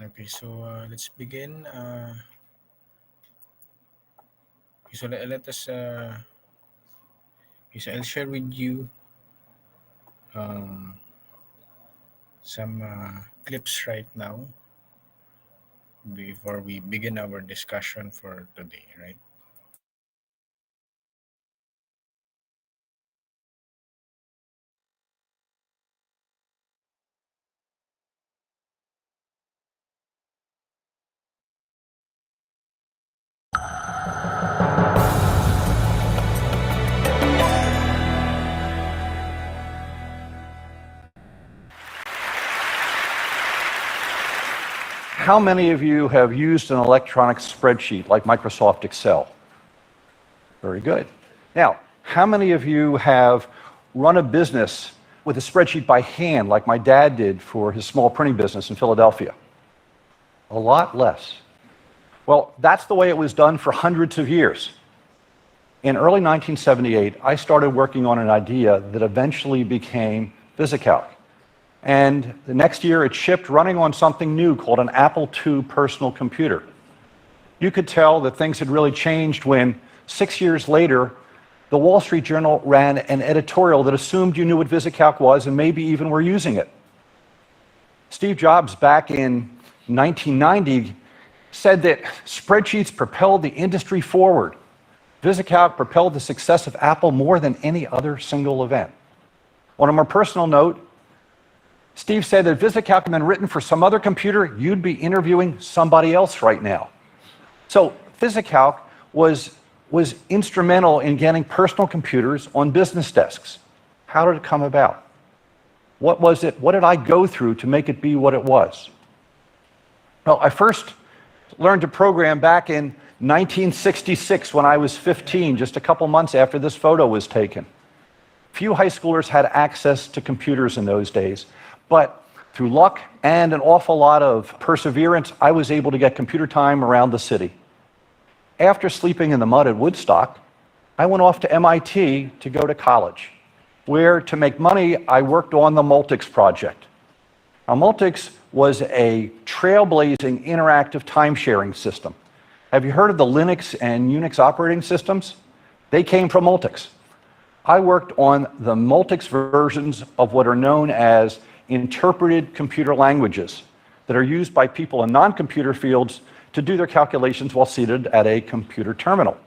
Okay, so let's begin. So let us. So I'll share with you um, some clips right now before we begin our discussion for today. Right. How many of you have used an electronic spreadsheet like Microsoft Excel? Very good. Now, how many of you have run a business with a spreadsheet by hand like my dad did for his small printing business in Philadelphia? A lot less. Well, that's the way it was done for hundreds of years. In early 1978, I started working on an idea that eventually became VisiCalc. And the next year, it shipped running on something new called an Apple II personal computer. You could tell that things had really changed when 6 years later, the Wall Street Journal ran an editorial that assumed you knew what VisiCalc was and maybe even were using it. Steve Jobs, back in 1990, said that spreadsheets propelled the industry forward. VisiCalc propelled the success of Apple more than any other single event. On a more personal note, Steve said that if VisiCalc had been written for some other computer, you'd be interviewing somebody else right now. So VisiCalc was instrumental in getting personal computers on business desks. How did it come about? What was it? What did I go through to make it be what it was? Well, I first learned to program back in 1966 when I was 15, just a couple months after this photo was taken. Few high schoolers had access to computers in those days. But through luck and an awful lot of perseverance, I was able to get computer time around the city. After sleeping in the mud at Woodstock, I went off to MIT to go to college, where, to make money, I worked on the Multics project. Now, Multics was a trailblazing interactive time-sharing system. Have you heard of the Linux and Unix operating systems? They came from Multics. I worked on the Multics versions of what are known as interpreted computer languages that are used by people in non-computer fields to do their calculations while seated at a computer terminal.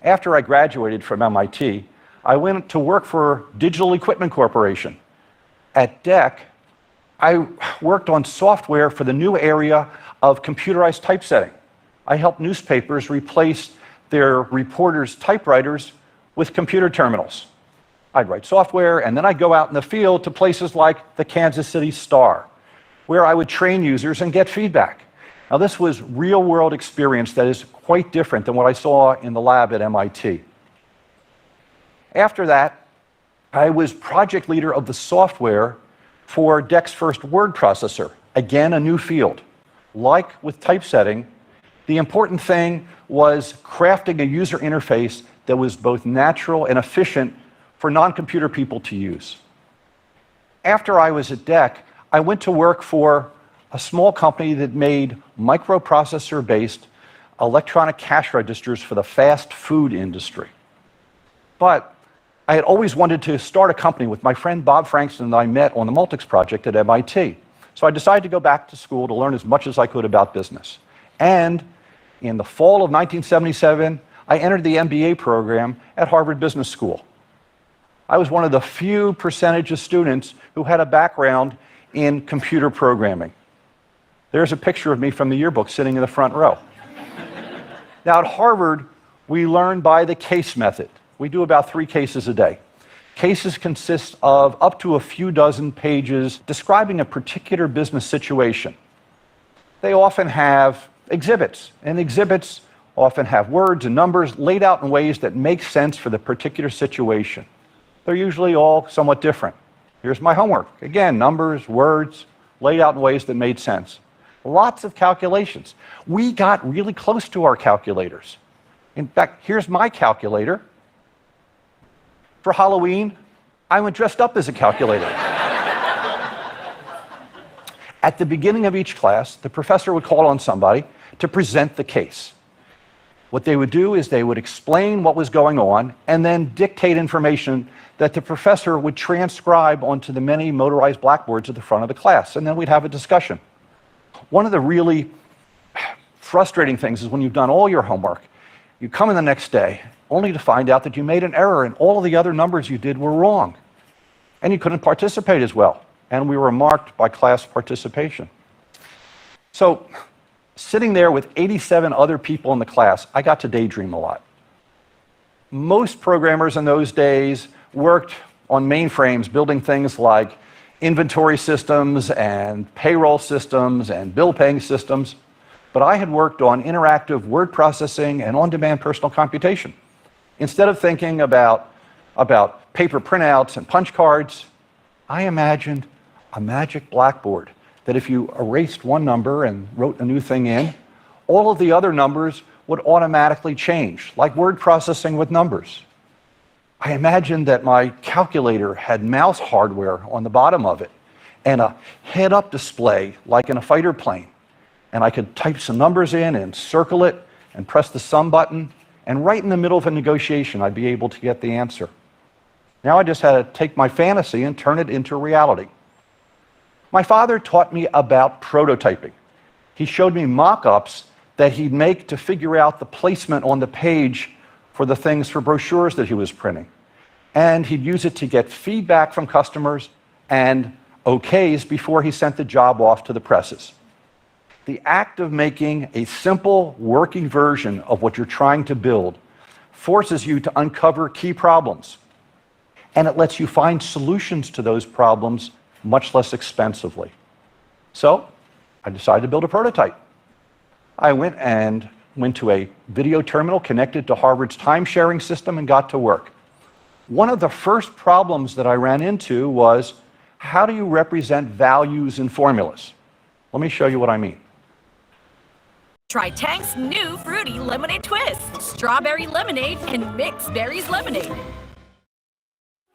After I graduated from MIT, I went to work for Digital Equipment Corporation. At DEC, I worked on software for the new area of computerized typesetting. I helped newspapers replace their reporters' typewriters with computer terminals. I'd write software, and then I'd go out in the field to places like the Kansas City Star, where I would train users and get feedback. Now, this was real-world experience that is quite different than what I saw in the lab at MIT. After that, I was project leader of the software for DEC's first word processor, again, a new field. Like with typesetting, the important thing was crafting a user interface that was both natural and efficient for non-computer people to use. After I was at DEC, I went to work for a small company that made microprocessor-based electronic cash registers for the fast food industry. But I had always wanted to start a company with my friend Bob Frankston that I met on the Multics project at MIT. So I decided to go back to school to learn as much as I could about business. And in the fall of 1977, I entered the MBA program at Harvard Business School. I was one of the few percentage of students who had a background in computer programming. There's a picture of me from the yearbook sitting in the front row. Now, at Harvard, we learn by the case method. We do about 3 cases a day. Cases consist of up to a few dozen pages describing a particular business situation. They often have exhibits, and exhibits often have words and numbers laid out in ways that make sense for the particular situation. They're usually all somewhat different. Here's my homework. Again, numbers, words, laid out in ways that made sense. Lots of calculations. We got really close to our calculators. In fact, here's my calculator. For Halloween, I went dressed up as a calculator. At the beginning of each class, the professor would call on somebody to present the case. What they would do is they would explain what was going on and then dictate information that the professor would transcribe onto the many motorized blackboards at the front of the class, and then we'd have a discussion. One of the really frustrating things is when you've done all your homework, you come in the next day only to find out that you made an error and all of the other numbers you did were wrong, and you couldn't participate as well, and we were marked by class participation. So, sitting there with 87 other people in the class, I got to daydream a lot. Most programmers in those days worked on mainframes building things like inventory systems and payroll systems and bill paying systems, but I had worked on interactive word processing and on-demand personal computation. Instead of thinking about paper printouts and punch cards, I imagined a magic blackboard that if you erased one number and wrote a new thing in, all of the other numbers would automatically change, like word processing with numbers. I imagined that my calculator had mouse hardware on the bottom of it and a head-up display like in a fighter plane. And I could type some numbers in and circle it and press the sum button, and right in the middle of a negotiation, I'd be able to get the answer. Now I just had to take my fantasy and turn it into reality. My father taught me about prototyping. He showed me mock-ups that he'd make to figure out the placement on the page for the things for brochures that he was printing. And he'd use it to get feedback from customers and okays before he sent the job off to the presses. The act of making a simple working version of what you're trying to build forces you to uncover key problems, and it lets you find solutions to those problems much less expensively. So I decided to build a prototype. I went to a video terminal connected to Harvard's time-sharing system and got to work. One of the first problems that I ran into was, how do you represent values in formulas? Let me show you what I mean. Try Tank's new fruity lemonade twist. Strawberry lemonade and mixed berries lemonade.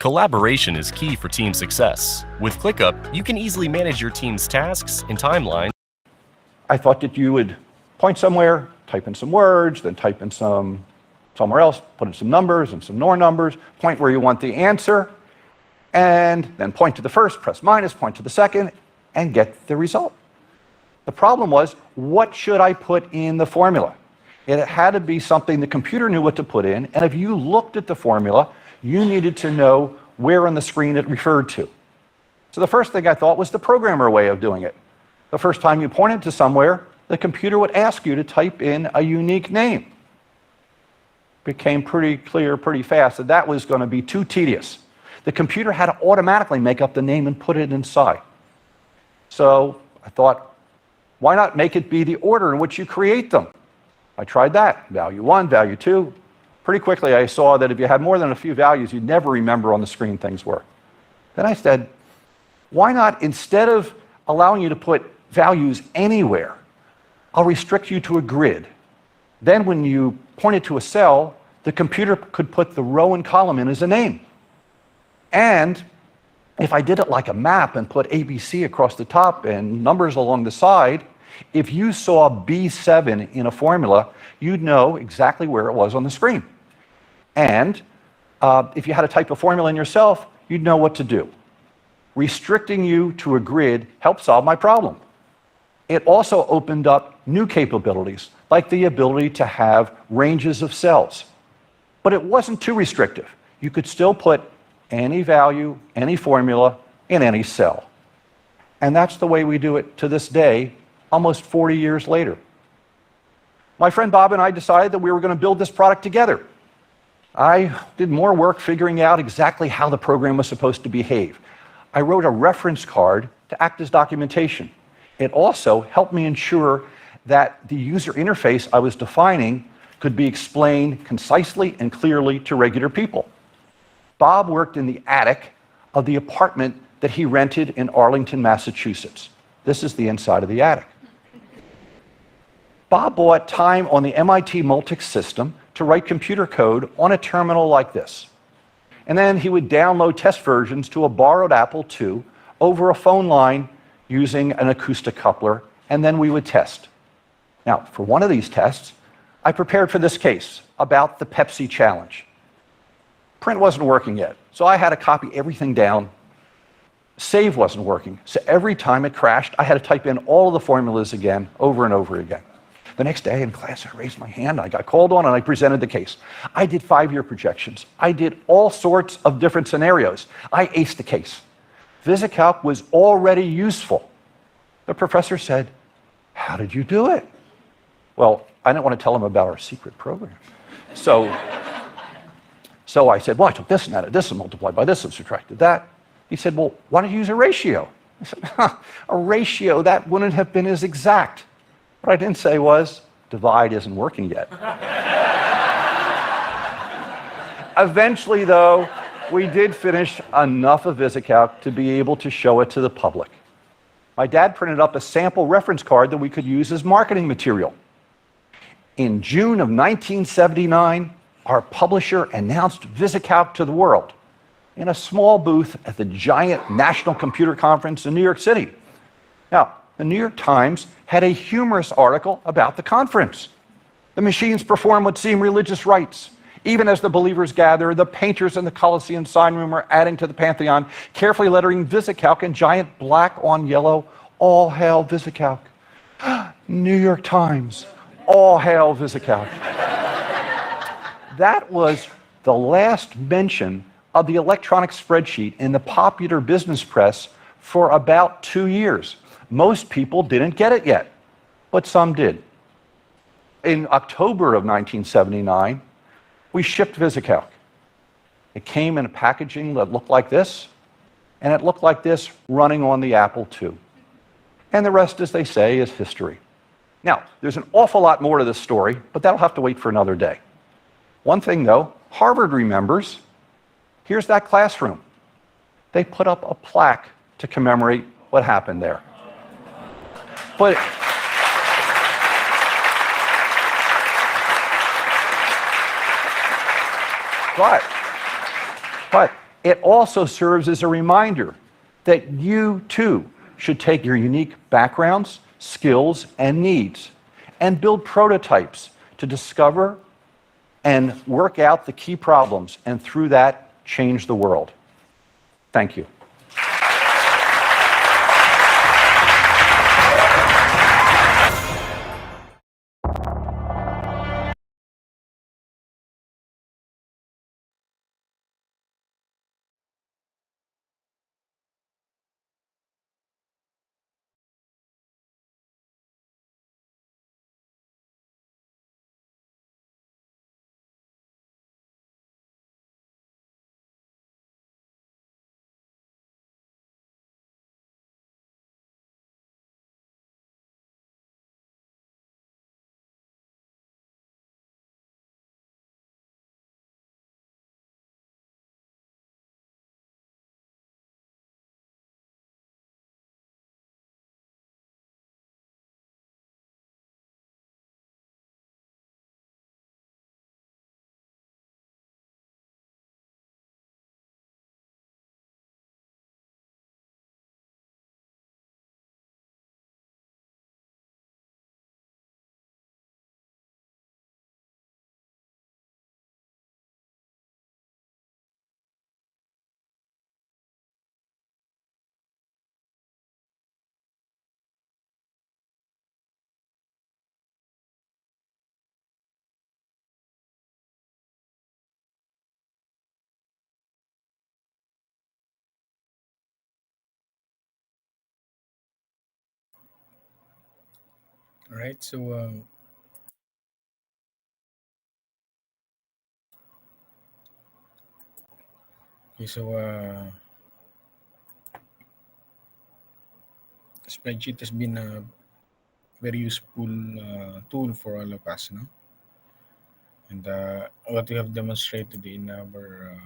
Collaboration is key for team success. With ClickUp, you can easily manage your team's tasks and timeline. I thought that you would point somewhere, type in some words, then type in somewhere else, put in some numbers and some more numbers, point where you want the answer, and then point to the first, press minus, point to the second, and get the result. The problem was, what should I put in the formula? It had to be something the computer knew what to put in, and if you looked at the formula, you needed to know where on the screen it referred to. So the first thing I thought was the programmer way of doing it. The first time you pointed to somewhere, the computer would ask you to type in a unique name. It became pretty clear pretty fast that that was going to be too tedious. The computer had to automatically make up the name and put it inside. So I thought, why not make it be the order in which you create them? I tried that, value 1, value 2. Pretty quickly I saw that if you had more than a few values, you'd never remember on the screen things were. Then I said, why not, instead of allowing you to put values anywhere, I'll restrict you to a grid. Then when you pointed to a cell, the computer could put the row and column in as a name. And if I did it like a map and put ABC across the top and numbers along the side, if you saw B7 in a formula, you'd know exactly where it was on the screen. And if you had to type a formula in yourself, you'd know what to do. Restricting you to a grid helped solve my problem. It also opened up new capabilities, like the ability to have ranges of cells. But it wasn't too restrictive. You could still put any value, any formula, in any cell. And that's the way we do it to this day, almost 40 years later. My friend Bob and I decided that we were going to build this product together. I did more work figuring out exactly how the program was supposed to behave. I wrote a reference card to act as documentation. It also helped me ensure that the user interface I was defining could be explained concisely and clearly to regular people. Bob worked in the attic of the apartment that he rented in Arlington, Massachusetts. This is the inside of the attic. Bob bought time on the MIT Multics system to write computer code on a terminal like this. And then he would download test versions to a borrowed Apple II over a phone line using an acoustic coupler, and then we would test. Now, for one of these tests, I prepared for this case about the Pepsi challenge. Print wasn't working yet, so I had to copy everything down. Save wasn't working, so every time it crashed, I had to type in all of the formulas again, over and over again. The next day in class, I raised my hand, I got called on, and I presented the case. I did 5-year projections. I did all sorts of different scenarios. I aced the case. VisiCalc was already useful. The professor said, "How did you do it?" Well, I didn't want to tell him about our secret program. So I said, "Well, I took this and added this and multiplied by this and subtracted that." He said, "Well, why don't you use a ratio?" I said, "A ratio, that wouldn't have been as exact." What I didn't say was, divide isn't working yet. Eventually, though, we did finish enough of VisiCalc to be able to show it to the public. My dad printed up a sample reference card that we could use as marketing material. In June of 1979, our publisher announced VisiCalc to the world in a small booth at the giant National Computer Conference in New York City. Now, the New York Times had a humorous article about the conference. The machines perform what seem religious rites. Even as the believers gather, the painters in the Colosseum sign room are adding to the pantheon, carefully lettering VisiCalc in giant black on yellow, "All hail VisiCalc." New York Times, "All hail VisiCalc." That was the last mention of the electronic spreadsheet in the popular business press for about 2 years. Most people didn't get it yet, but some did. In October of 1979, we shipped VisiCalc. It came in a packaging that looked like this, and it looked like this running on the Apple II. And the rest, as they say, is history. Now, there's an awful lot more to this story, but that'll have to wait for another day. One thing, though, Harvard remembers. Here's that classroom. They put up a plaque to commemorate what happened there. But it also serves as a reminder that you, too, should take your unique backgrounds, skills, and needs and build prototypes to discover and work out the key problems, and through that, change the world. Thank you. All right. Spreadsheet has been a very useful tool for all of us, no? And what we have demonstrated in our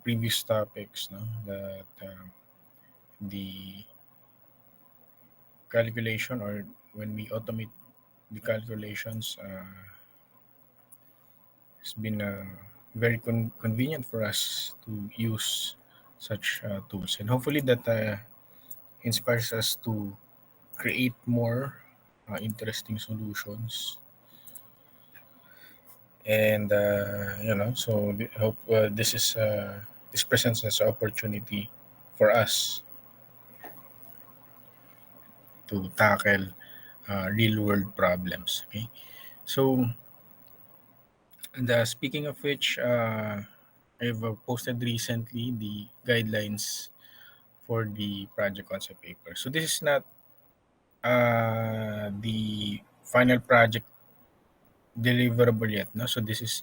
previous topics, no, that the calculation, or when we automate the calculations, has been very convenient for us to use such tools, and hopefully that inspires us to create more interesting solutions. And so hope this presents us opportunity for us to tackle real world problems. Okay, so and speaking of which, I've posted recently the guidelines for the project concept paper. So this is not the final project deliverable yet, no? So this is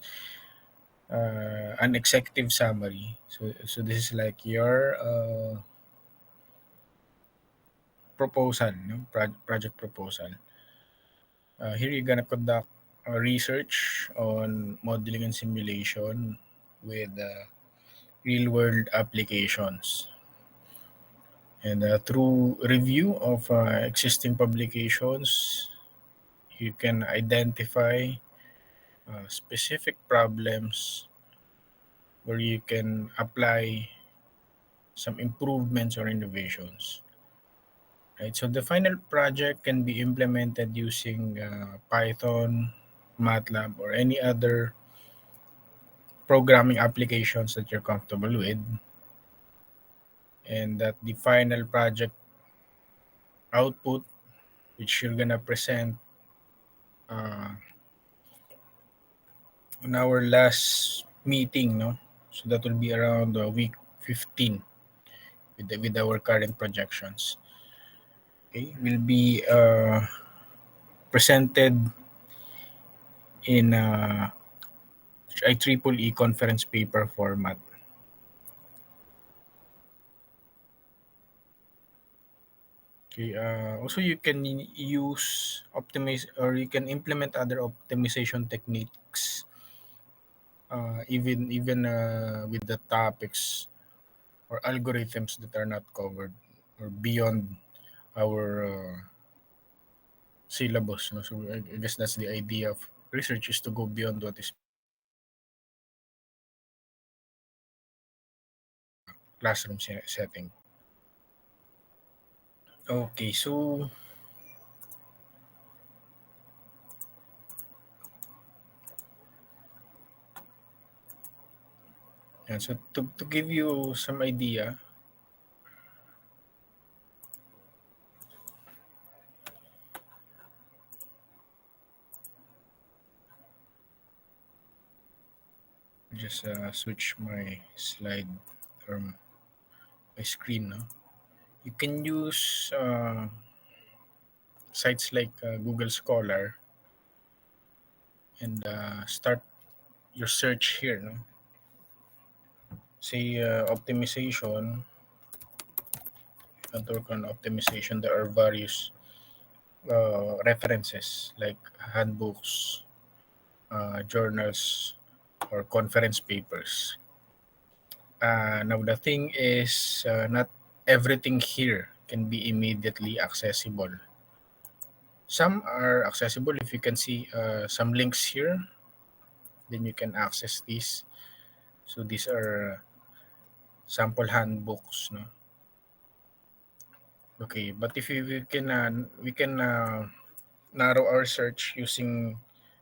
an executive summary. So this is like your proposal, no? Project proposal. Here you're gonna conduct research on modeling and simulation with real world applications. And through review of existing publications, you can identify specific problems where you can apply some improvements or innovations. Right. So the final project can be implemented using Python, MATLAB, or any other programming applications that you're comfortable with, and that the final project output, which you're gonna present uh, on our last meeting, no? So that will be around week 15 with our current projections. Okay, will be presented in IEEE conference paper format. Okay. Also, you can use optimize or you can implement other optimization techniques, even with the topics or algorithms that are not covered or beyond our syllabus. No? So I guess that's the idea of research, is to go beyond what is classroom setting. Okay, so yeah, so to give you some idea, just switch my slide or my screen. No? You can use sites like Google Scholar and start your search here. No? Say optimization, network on optimization, there are various references like handbooks, journals, or conference papers. Now, the thing is, not everything here can be immediately accessible. Some are accessible if you can see some links here, then you can access these. So these are sample handbooks, no? Okay, but if we can narrow our search using,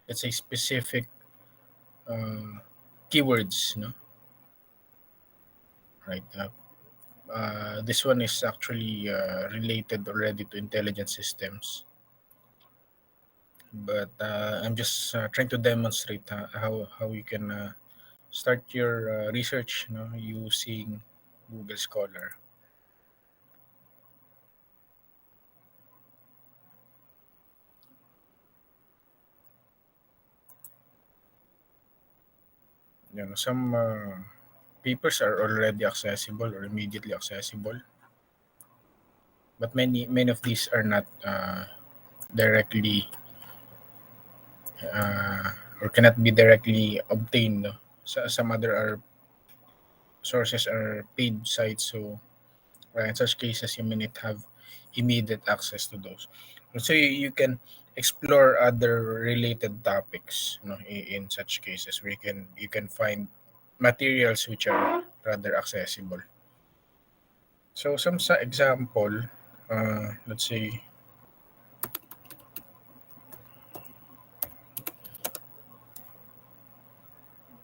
let's say, specific uh, keywords, no? Right. This one is actually related already to intelligent systems, but I'm just trying to demonstrate how you can start your research, using Google Scholar. Some papers are already accessible or immediately accessible, but many of these are not directly uh, or cannot be directly obtained. No? Some other are sources are paid sites, so in such cases you may not have immediate access to those. So you can explore other related topics, in such cases where you can find materials which are rather accessible. So some example. let's say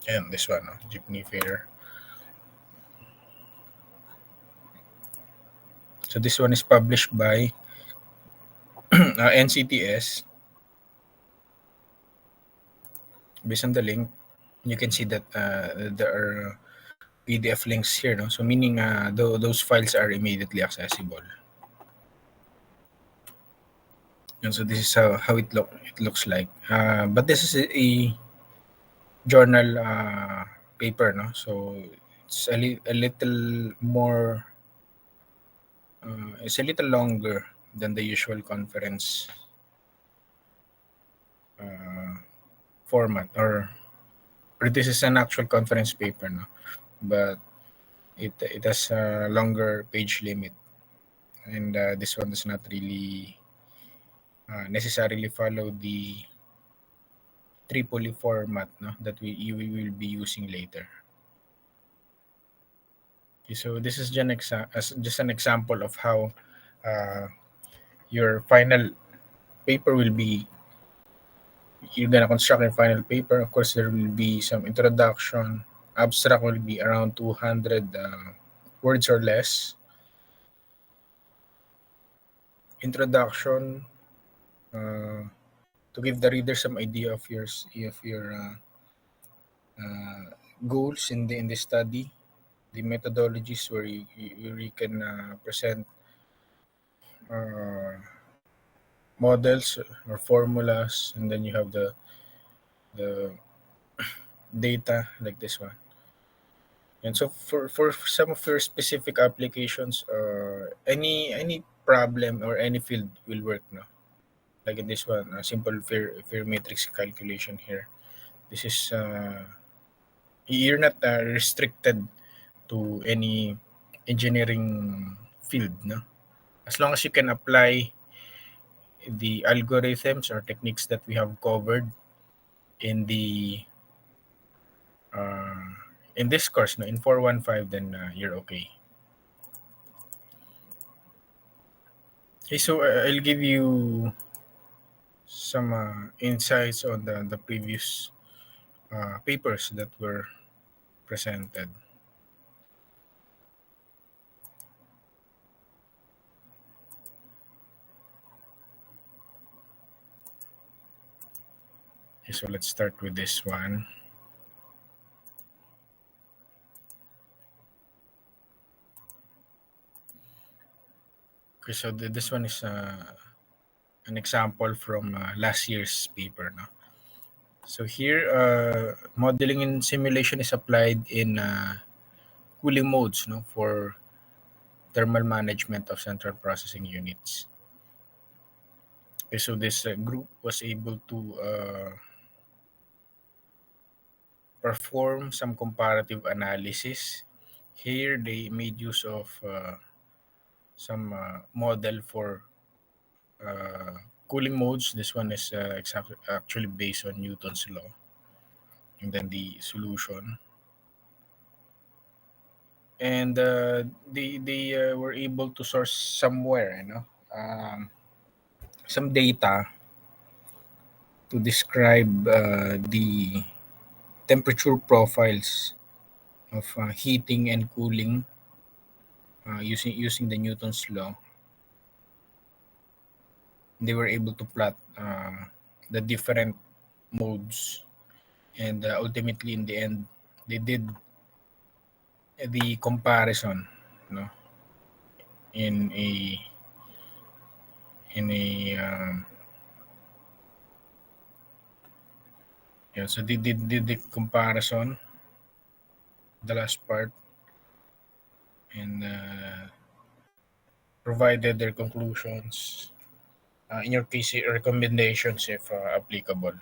and this one, jeepney fare. So this one is published by NCTS. Based on the link, you can see that there are PDF links here, no? So meaning those files are immediately accessible. And so this is how it looks like. But this is a journal paper, no? So it's a little more. It's a little longer than the usual conference format, or this is an actual conference paper, no? But it has a longer page limit, and this one does not really necessarily follow the Tripoli format, no, that we will be using later. Okay, so this is just an example of how uh, your final paper will be. You're gonna construct your final paper. Of course, there will be some introduction. Abstract will be around 200 words or less. Introduction, to give the reader some idea of your goals in the study, the methodologies where you can present uh, models or formulas, and then you have the data like this one. And so for some of your specific applications, any problem or any field will work now. Like in this one, a simple fear matrix calculation here. This is you're not restricted to any engineering field, no? As long as you can apply the algorithms or techniques that we have covered in the uh, in this course, no, in 415, then you're okay. Okay, so I'll give you some insights on the previous papers that were presented. Okay, so let's start with this one. Okay, so this one is an example from last year's paper. No? So here, modeling and simulation is applied in cooling modes, no, for thermal management of central processing units. Okay, so this group was able to perform some comparative analysis. Here, they made use of some model for cooling modes. This one is actually based on Newton's law. And then the solution. And they were able to source somewhere, some data to describe the temperature profiles of heating and cooling using the Newton's law. They were able to plot the different modes, and ultimately in the end, they did the comparison, no, in a in a yeah. So they did the comparison, the last part, and provided their conclusions. In your case, recommendations if applicable.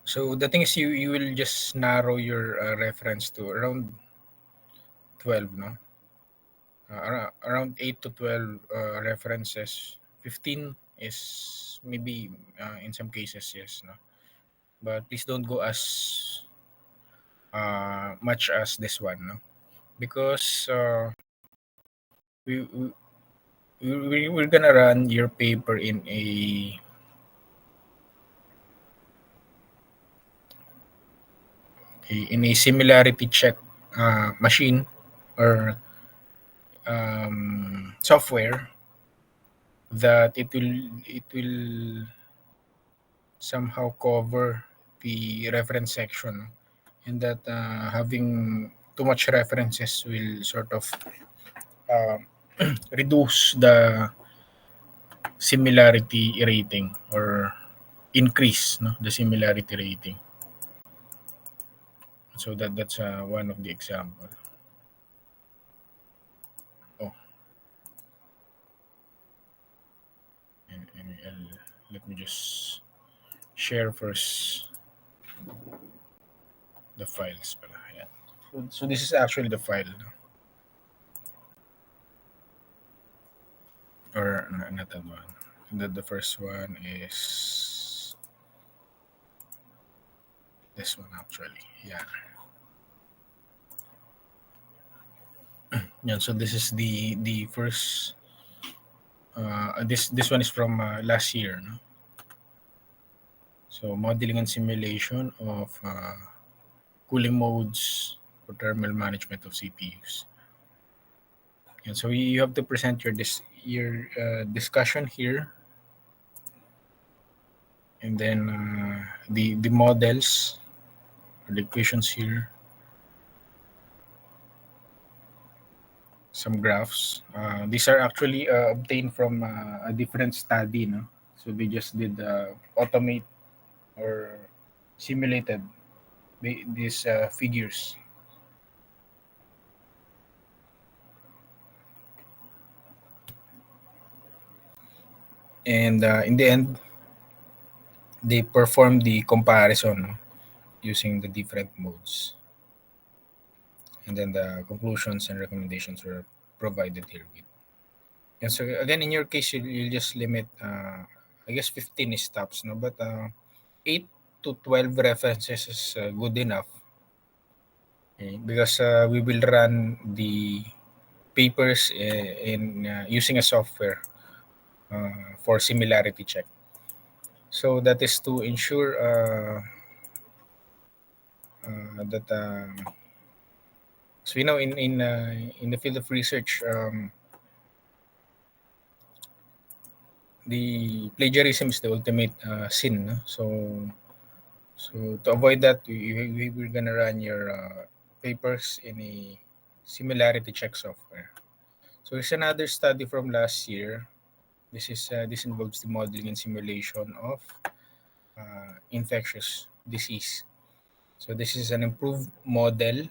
So the thing is, you will just narrow your reference to around 12, no? Around 8 to 12 references. 15 is maybe in some cases, yes, no? But please don't go as much as this one, no? Because we're gonna run your paper in a similarity check machine or software that it will somehow cover the reference section, and that having too much references will sort of um, reduce the similarity rating or increase the similarity rating. So that's one of the example. Oh, let me just share first the files pala. Ayan. So this is actually the file, or not that one. The first one is this one actually. Yeah. Yeah. So this is the first. This one is from last year. No? So modeling and simulation of cooling modes for thermal management of CPUs. And so you have to present your discussion here, and then the models or the equations here, some graphs. These are actually obtained from a different study, no? So they just did automate or simulated these figures. And in the end, they perform the comparison, no, using the different modes. And then the conclusions and recommendations were provided here with. And so again, in your case, you'll just limit, I guess 15 is tops, no? But 8 to 12 references is good enough. Okay? Because we will run the papers in using a software for similarity check. So that is to ensure that so in the field of research, the plagiarism is the ultimate sin. No? So to avoid that, we're gonna run your papers in a similarity check software. So here's another study from last year. This involves the modeling and simulation of infectious disease. So this is an improved model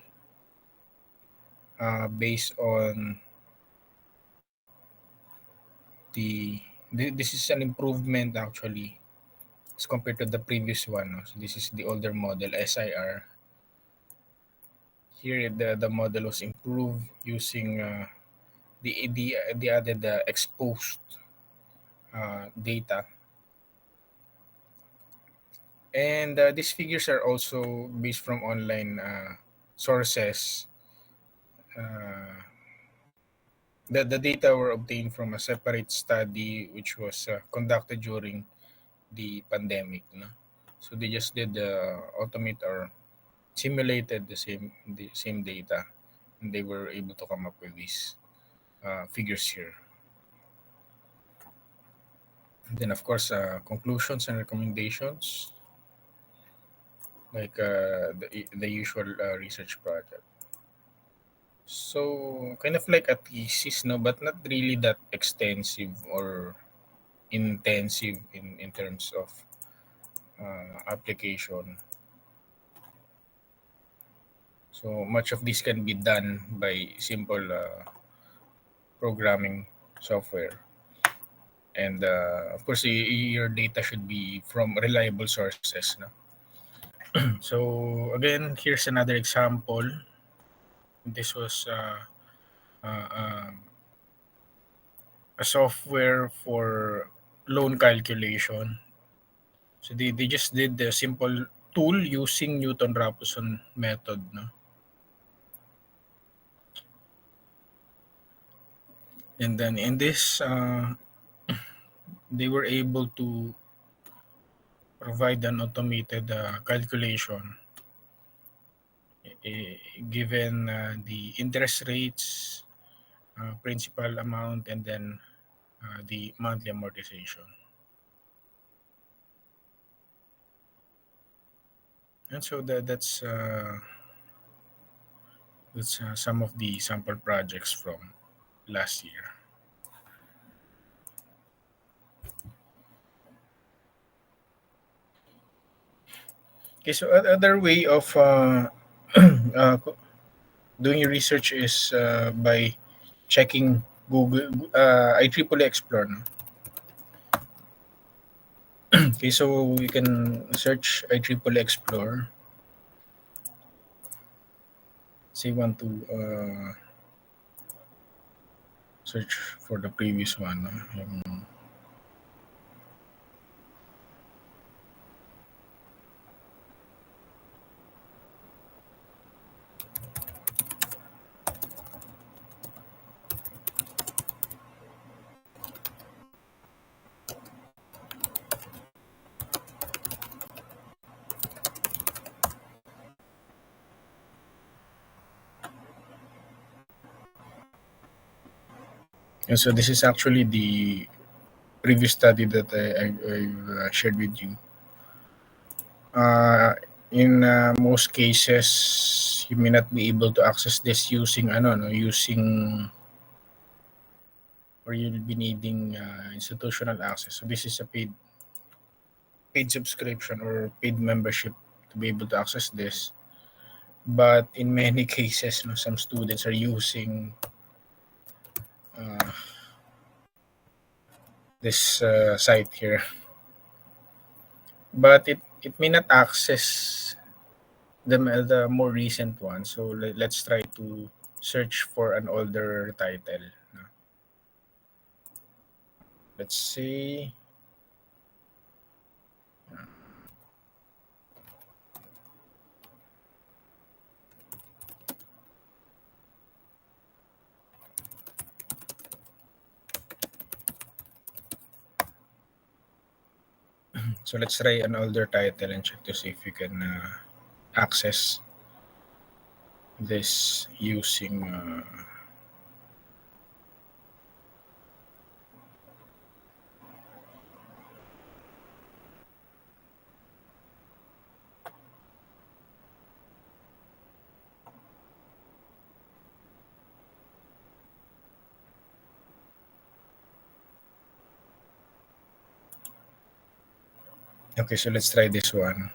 based on this is an improvement actually as compared to the previous one. No? So this is the older model SIR. Here the model was improved using the added exposed data, and these figures are also based from online sources. Uh, the data were obtained from a separate study which was conducted during the pandemic. No? So they just did automate or simulated the same data, and they were able to come up with these figures here. And then of course conclusions and recommendations, like the usual research project. So kind of like a thesis, no, but not really that extensive or intensive in terms of application. So much of this can be done by simple programming software. And of course, your data should be from reliable sources. No? So again, here's another example. This was a software for loan calculation. So they just did the simple tool using Newton-Raphson method. No? And then in this, they were able to provide an automated calculation given the interest rates, principal amount, and then the monthly amortization. And so that's some of the sample projects from last year. Okay, so other way of uh, doing your research is by checking Google IEEE Explore. No? Okay, so you can search IEEE Explore. Say you want to search for the previous one. No? And so this is actually the previous study that I shared with you. In most cases, you may not be able to access this using using, or you'll be needing institutional access. So this is a paid subscription or paid membership to be able to access this. But in many cases, some students are using uh, this site here, but it may not access the more recent one. So let's try to search for an older title. Let's see. So let's try an older title and check to see if we can access this using okay, so let's try this one.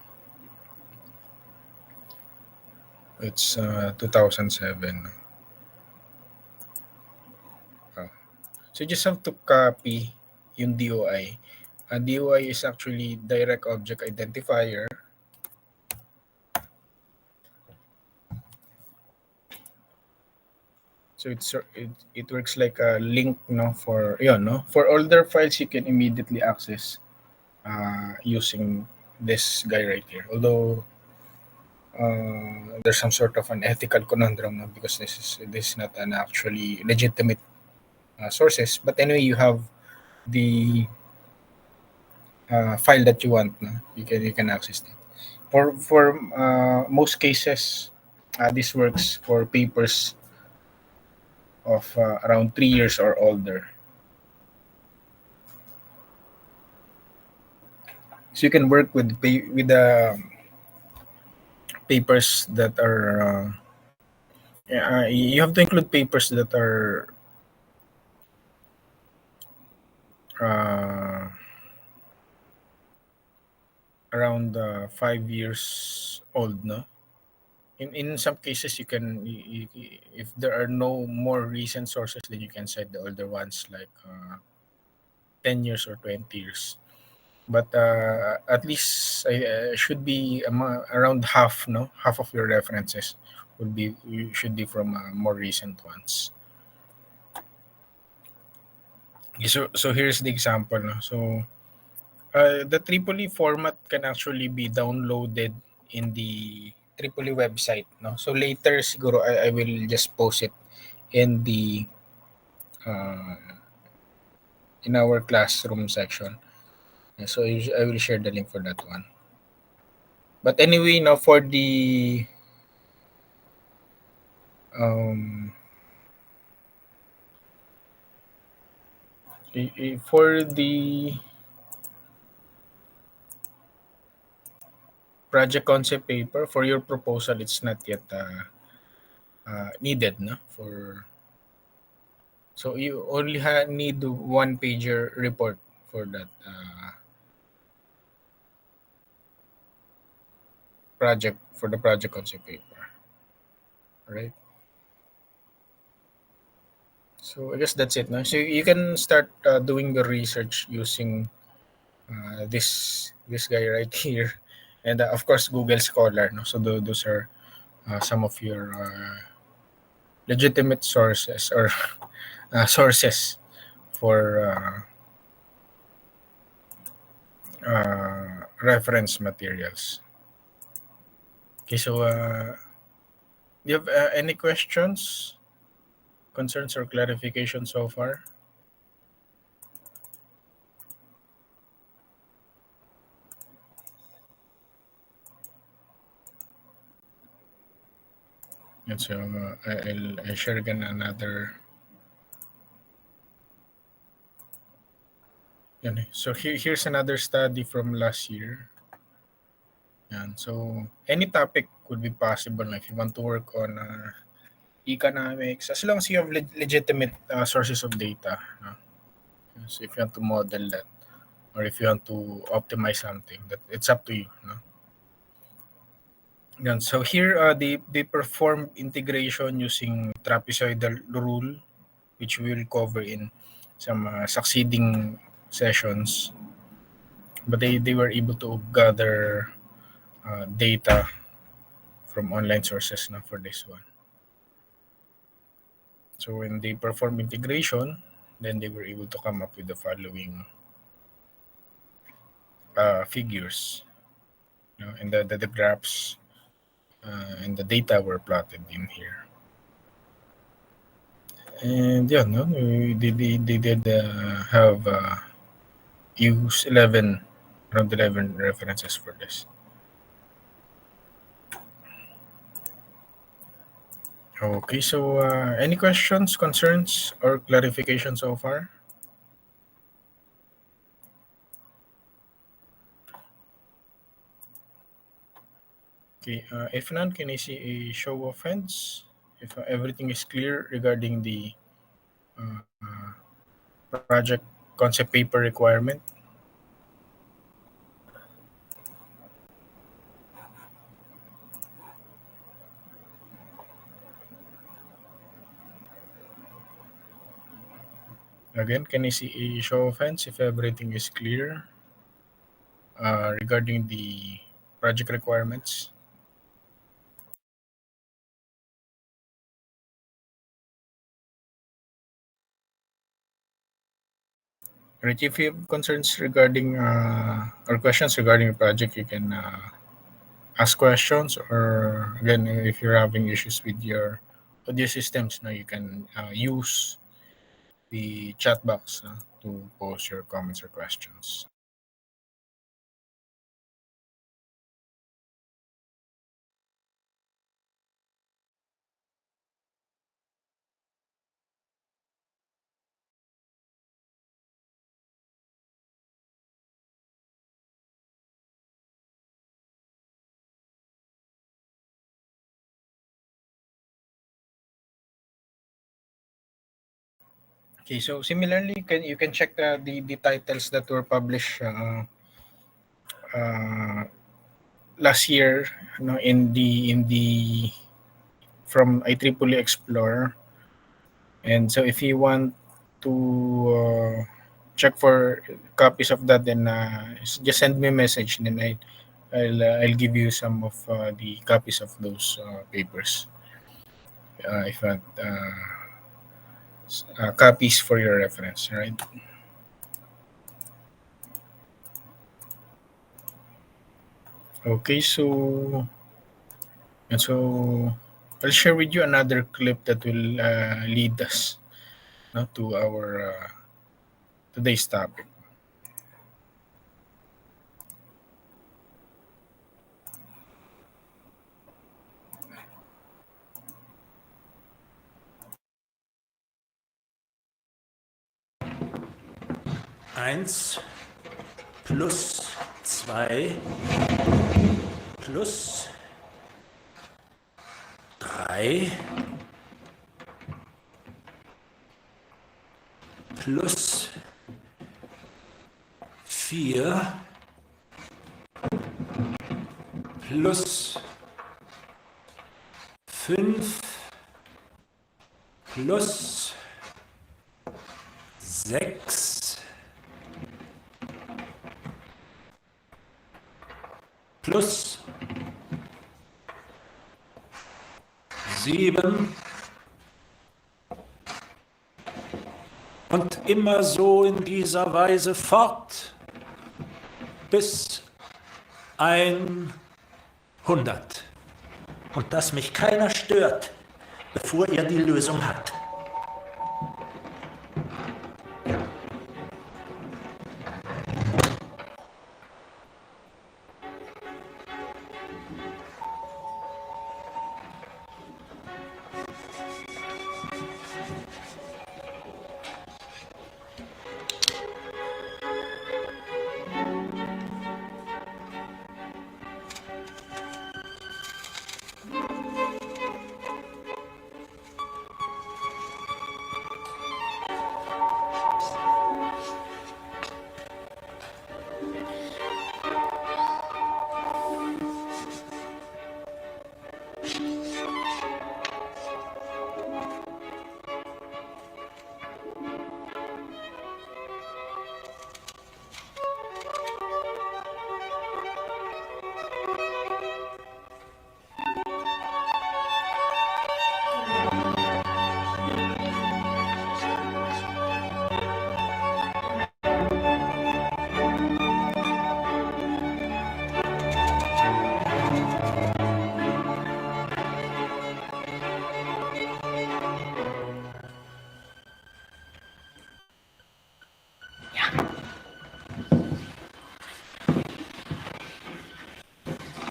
It's 2007. Oh. So you just have to copy yung DOI. DOI is actually direct object identifier. So it works like a link, for for older files you can immediately access using this guy right here. Although there's some sort of an ethical conundrum, no? Because this is not an actually legitimate sources. But anyway, you have the file that you want. No? You can access it. For most cases, this works for papers of around 3 years or older. So you can work with the papers that are you have to include papers that are uh, around 5 years old, no? In some cases, you can if there are no more recent sources, then you can cite the older ones like 10 years or 20 years. But at least should be around half, no, half of your references should be from more recent ones. Okay, so here's the example, no? So the Tripoli format can actually be downloaded in the Tripoli website, no? So later siguro I will just post it in the uh, in our classroom section. So I will share the link for that one. But anyway, now for the um, for the project concept paper for your proposal, it's not yet needed, no? So you only need one pager report for that project for the project concept paper, right? So I guess that's it. No? So you can start doing the research using this guy right here, and of course Google Scholar. No? So those are some of your legitimate sources or sources for reference materials. Okay, so do you have any questions, concerns, or clarification so far? And so I'll share again another. So here's another study from last year. So any topic could be possible if you want to work on economics, as long as you have legitimate sources of data. So if you want to model that, or if you want to optimize something, that it's up to you. So here they perform integration using trapezoidal rule, which we will cover in some succeeding sessions. But they were able to gather data from online sources now for this one. So when they perform integration, then they were able to come up with the following figures. And the graphs and the data were plotted in here. And yeah, no, they did have use 11, around 11 references for this. Okay, so any questions, concerns, or clarification so far? Okay, if none, can I see a show of hands? If everything is clear regarding the project concept paper requirement? Again, can I see a show of hands if everything is clear regarding the project requirements? Right, if you have concerns regarding or questions regarding the project, you can ask questions, or again, if you're having issues with your audio systems, now you can use the chat box to post your comments or questions. Okay, so similarly, you can check the titles that were published uh, last year, in the from IEEE Explorer. And so if you want to check for copies of that, then just send me a message, and then I'll give you some of the copies of those papers. If not copies for your reference, right? Okay, so I'll share with you another clip that will lead us no, to our today's topic. Eins plus zwei plus drei plus vier plus fünf plus sechs plus sieben und immer so in dieser Weise fort bis 100. Und dass mich keiner stört, bevor er die Lösung hat.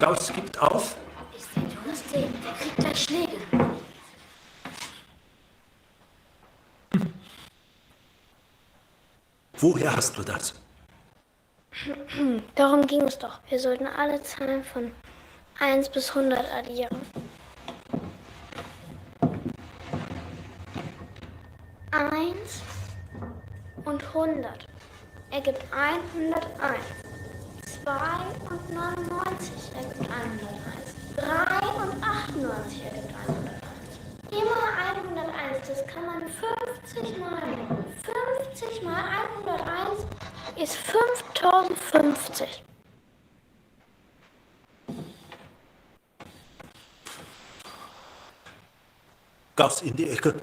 Gauss gibt auf. Ich sehe, du hast den. Der kriegt gleich Schläge. Woher hast du das? Darum ging es doch. Wir sollten alle Zahlen von 1 bis 100 addieren. 1 und 100 ergibt 101. 2 und 99 ergibt 101. 3 und 98 ergibt 101. Immer 101, das kann man 50 mal nehmen. 50 mal 101 ist 5050. Gauss in die Ecke.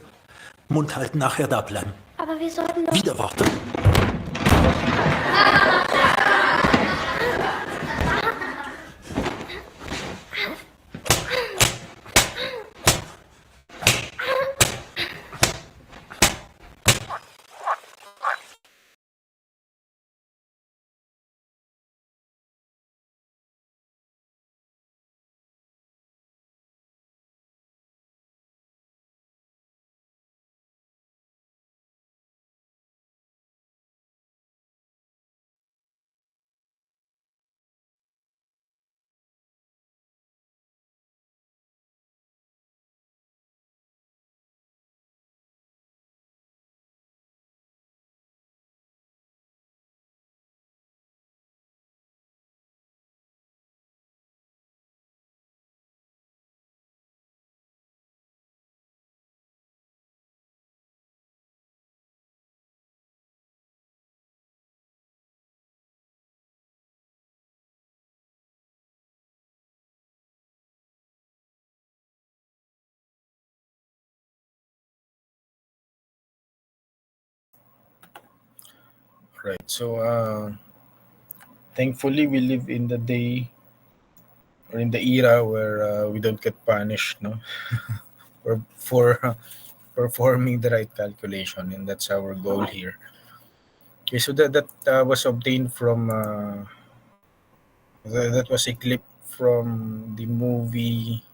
Mund halten, nachher da bleiben. Aber wir sollten doch... Wieder Worte. Right. So thankfully we live in the day or in the era where we don't get punished, no, for performing the right calculation, and that's our goal here. Okay, so that was obtained from that was a clip from the movie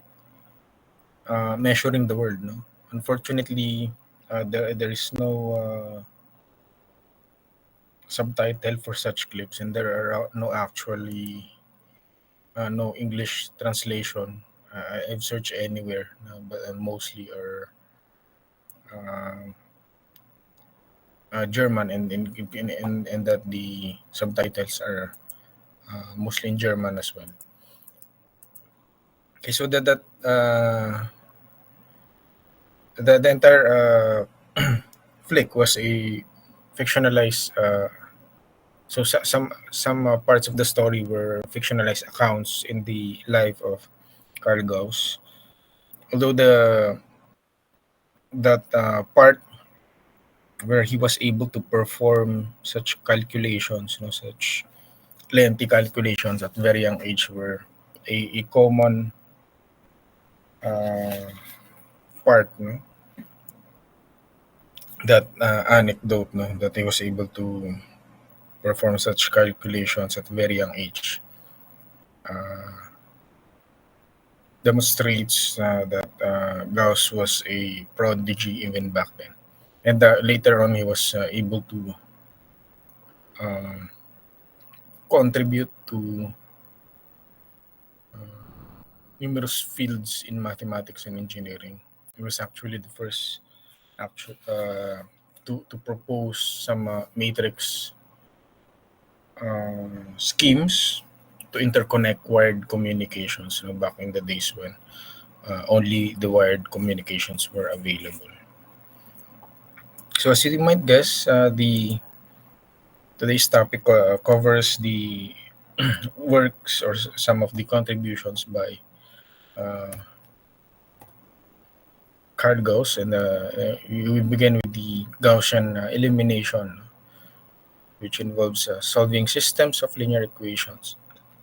Measuring the World. No, unfortunately, there is no subtitle for such clips, and there are no actually no English translation. I've searched anywhere, but mostly are uh, German, and that the subtitles are mostly in German as well. Okay, so the entire flick was a fictionalized. Some parts of the story were fictionalized accounts in the life of Carl Gauss. Although the that part where he was able to perform such calculations, such lengthy calculations at very young age were a common uh, part, that anecdote, that he was able to perform such calculations at very young age, uh, demonstrates that Gauss was a prodigy even back then. And later on, he was able to um, contribute to numerous fields in mathematics and engineering. He was actually the first to propose some matrix schemes to interconnect wired communications, back in the days when only the wired communications were available. So as you might guess, the today's topic covers the works or some of the contributions by uh, Carl Gauss, and we begin with the Gaussian elimination, which involves solving systems of linear equations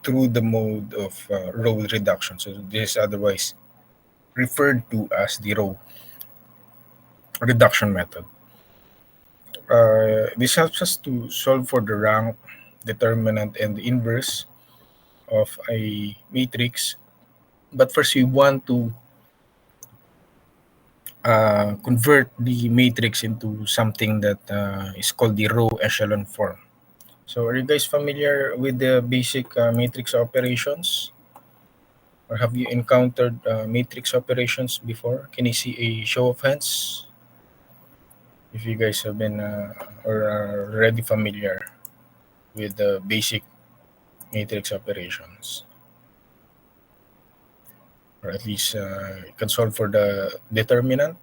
through the mode of row reduction. So this is otherwise referred to as the row reduction method. This helps us to solve for the rank, determinant, and the inverse of a matrix. But first, we want to convert the matrix into something that is called the row echelon form. So, are you guys familiar with the basic matrix operations? Or have you encountered matrix operations before? Can you see a show of hands if you guys have been or are already familiar with the basic matrix operations? Or at least you can solve for the determinant.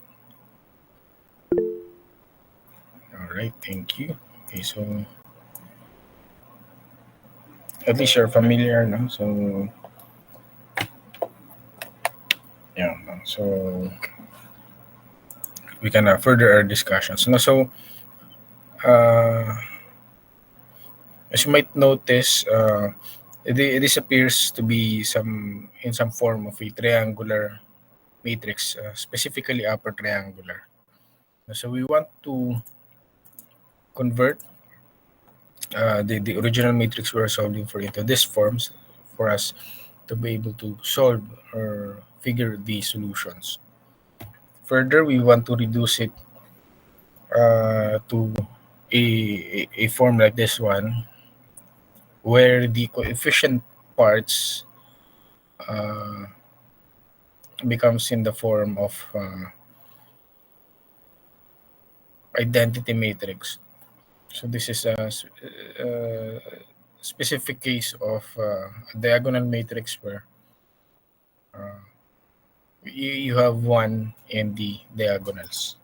All right, thank you. Okay, so at least you're familiar, no? So yeah, no? So we can further our discussions. No? So uh, as you might notice, this appears to be in some form of a triangular matrix, specifically upper triangular. So we want to convert the original matrix we're solving for into this forms for us to be able to solve or figure the solutions. Further, we want to reduce it to a form like this one, where the coefficient parts uh, becomes in the form of identity matrix. So this is a specific case of a diagonal matrix where uh, you have one in the diagonals.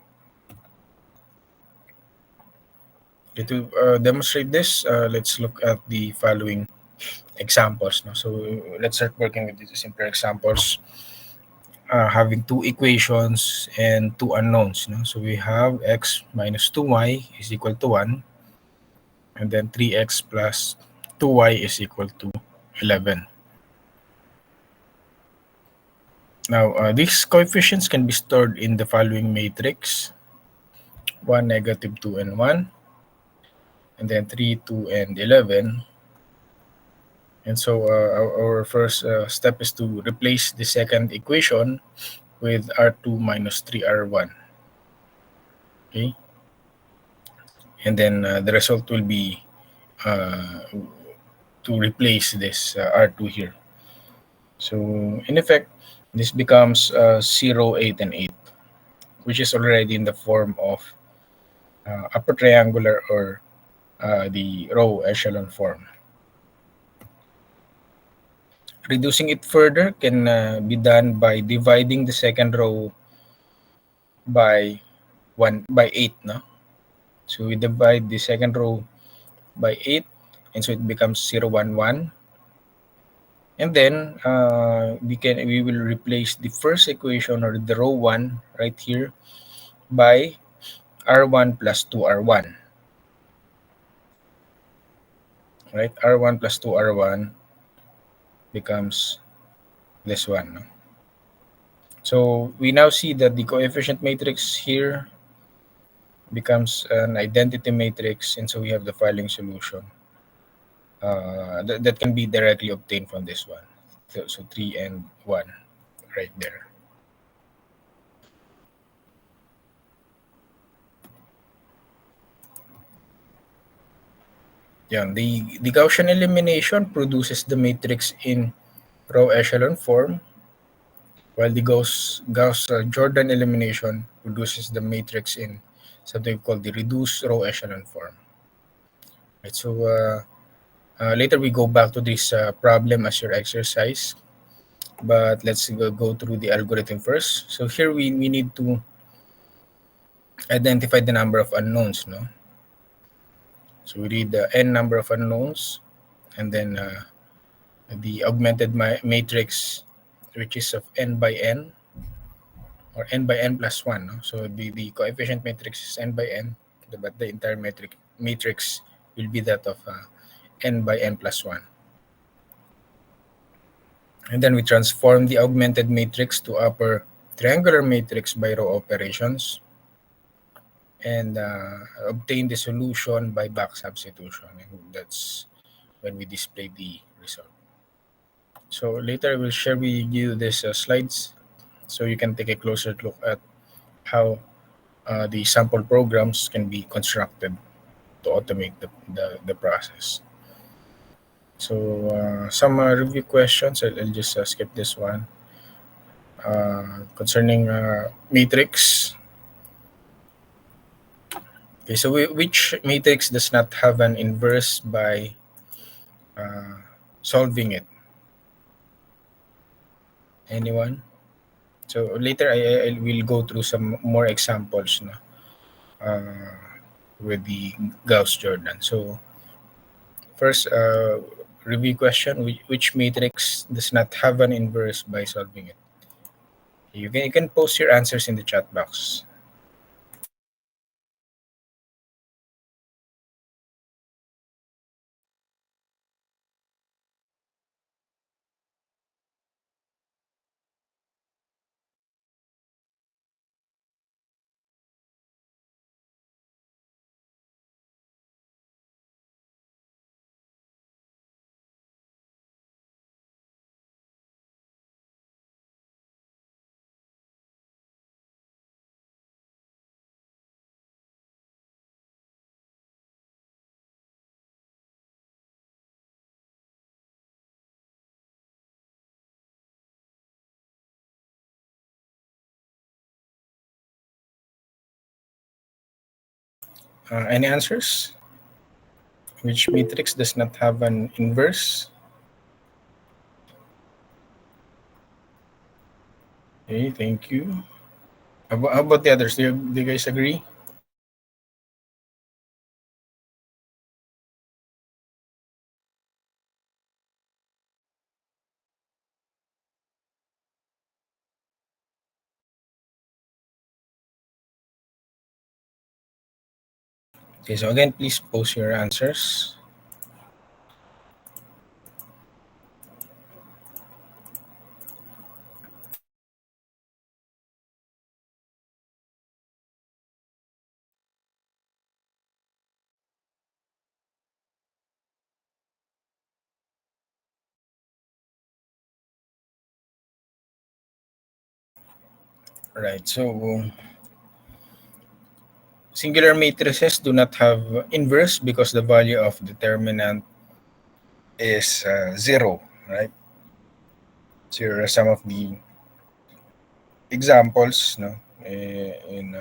Okay, to demonstrate this, let's look at the following examples. No? So let's start working with these simpler examples, having two equations and two unknowns. No? So we have x minus 2y is equal to 1, and then 3x plus 2y is equal to 11. Now, these coefficients can be stored in the following matrix: 1, negative 2, and 1, and then 3, 2, and 11. And so our first step is to replace the second equation with R2 minus 3R1. Okay? And then the result will be to replace this R2 here. So in effect, this becomes 0, 8, and 8, which is already in the form of upper triangular or the row echelon form. Reducing it further can be done by dividing the second row by 8, no? So we divide the second row by 8, and so it becomes 0, 1, 1. And then we will replace the first equation, or the row 1 right here, by R1 plus 2R1. Right? R1 plus 2R1 becomes this one. No? So we now see that the coefficient matrix here becomes an identity matrix, and so we have the following solution that can be directly obtained from this one. So 3 and 1 right there. Yeah, the Gaussian elimination produces the matrix in row echelon form, while the Gauss-Jordan elimination produces the matrix in something called the reduced row echelon form. Right, so later we go back to this problem as your exercise, but let's go through the algorithm first. So here we need to identify the number of unknowns, no? So we read the n number of unknowns, and then the augmented matrix, which is of n by n, or n by n plus 1. No? So the coefficient matrix is n by n, but the entire matrix will be that of n by n plus 1. And then we transform the augmented matrix to upper triangular matrix by row operations, and obtain the solution by back substitution. And that's when we display the result. So later I will share with you these slides so you can take a closer look at how the sample programs can be constructed to automate the process. So some review questions, I'll just skip this one. Concerning matrix. Okay, so which matrix does not have an inverse by solving it? Anyone? So later I will go through some more examples, no? With the Gauss-Jordan. So first, review question: which matrix does not have an inverse by solving it? You can post your answers in the chat box. Any answers? Which matrix does not have an inverse? Okay, thank you. How about the others? Do you guys agree? Okay, so again, please post your answers. Right. So singular matrices do not have inverse because the value of determinant is zero, right? So here are some of the examples, no, in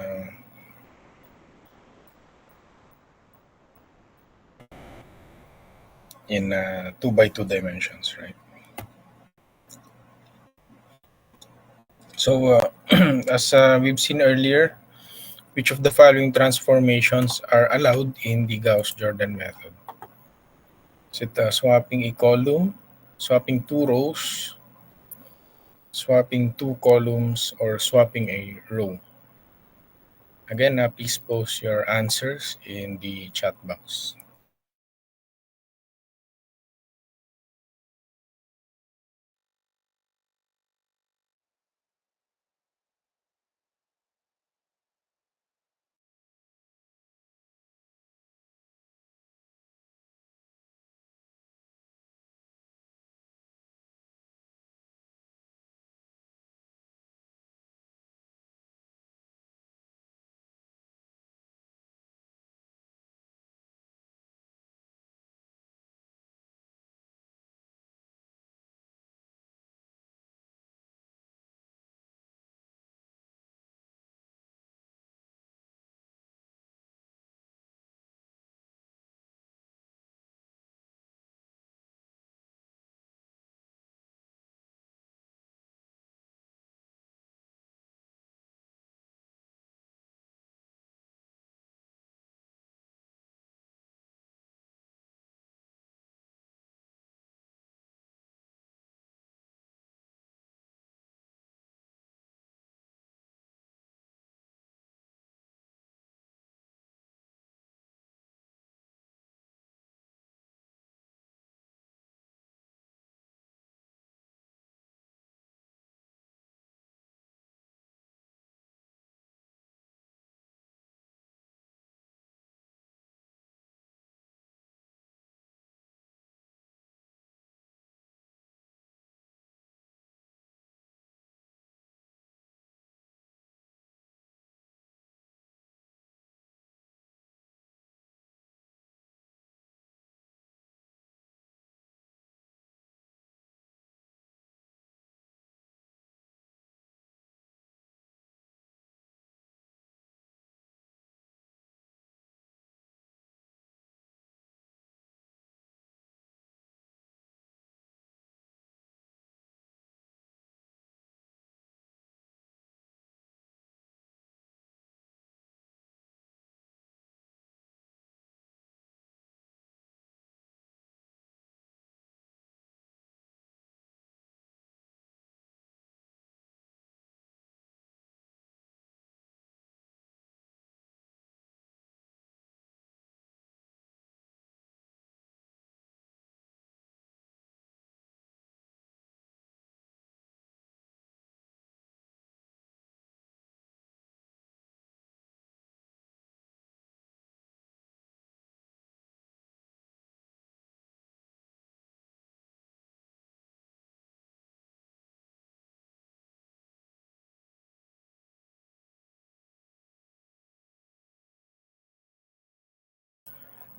2 by 2 dimensions, right? So as we've seen earlier, which of the following transformations are allowed in the Gauss-Jordan method? Is it swapping a column, swapping two rows, swapping two columns, or swapping a row? Again, please post your answers in the chat box.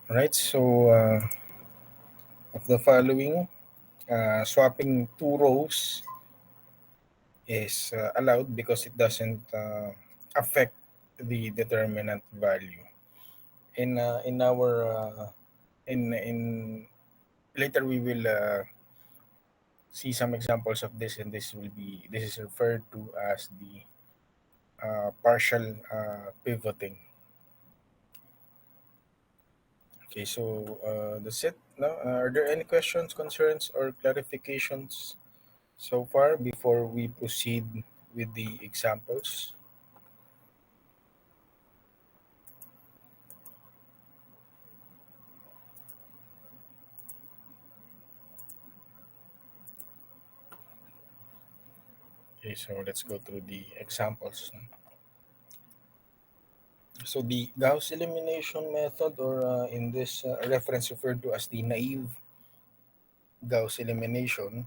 All right. So of the following, swapping two rows is allowed because it doesn't affect the determinant value. In our in later we will see some examples of this, and this is referred to as the partial pivoting. Okay, so that's it. No, are there any questions, concerns, or clarifications so far before we proceed with the examples? Okay, so let's go through the examples. So the Gauss elimination method, or in this reference referred to as the naive Gauss elimination,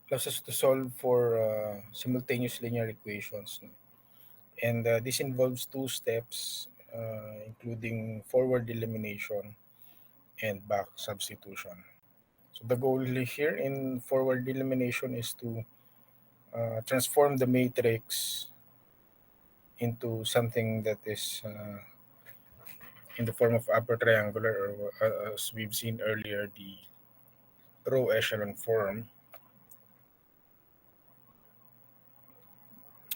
allows us to solve for simultaneous linear equations. No? And this involves two steps, including forward elimination and back substitution. So the goal here in forward elimination is to transform the matrix into something that is in the form of upper triangular, or as we've seen earlier, the row echelon form.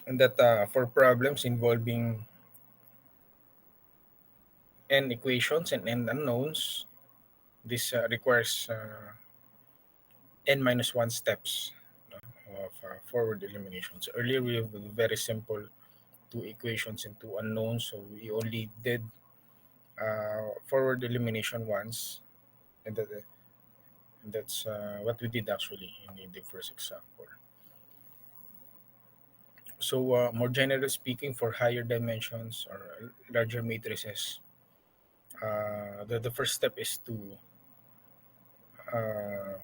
And that for problems involving n equations and n unknowns, this requires n minus 1 steps of forward elimination. So earlier we have very simple two equations and two unknowns, so we only did forward elimination once, and that's what we did actually in the first example. So more generally speaking, for higher dimensions or larger matrices, the first step is to uh,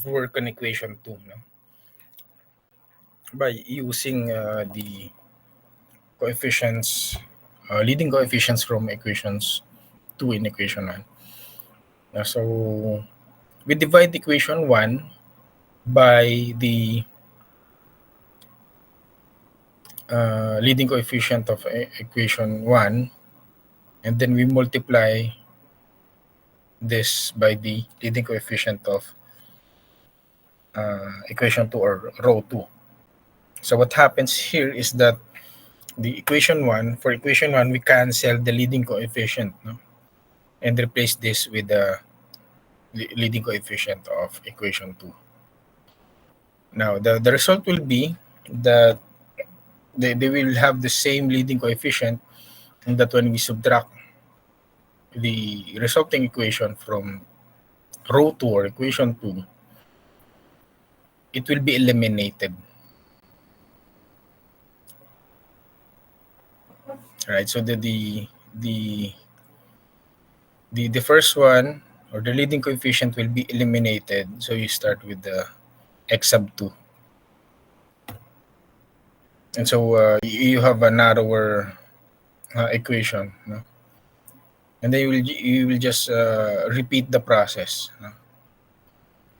work on equation 2, no? By using the coefficients, leading coefficients from equations 2 in equation 1. So we divide equation 1 by the leading coefficient of equation 1, and then we multiply this by the leading coefficient of equation 2 or row 2. So what happens here is that the equation 1, for equation 1, we cancel the leading coefficient, no? And replace this with the leading coefficient of equation 2. Now, the result will be that they will have the same leading coefficient, and that when we subtract the resulting equation from row 2 or equation 2, it will be eliminated. Right? So the first one, or the leading coefficient, will be eliminated. So you start with the x sub 2. And so you have a narrower equation, no? And then you will just repeat the process, no?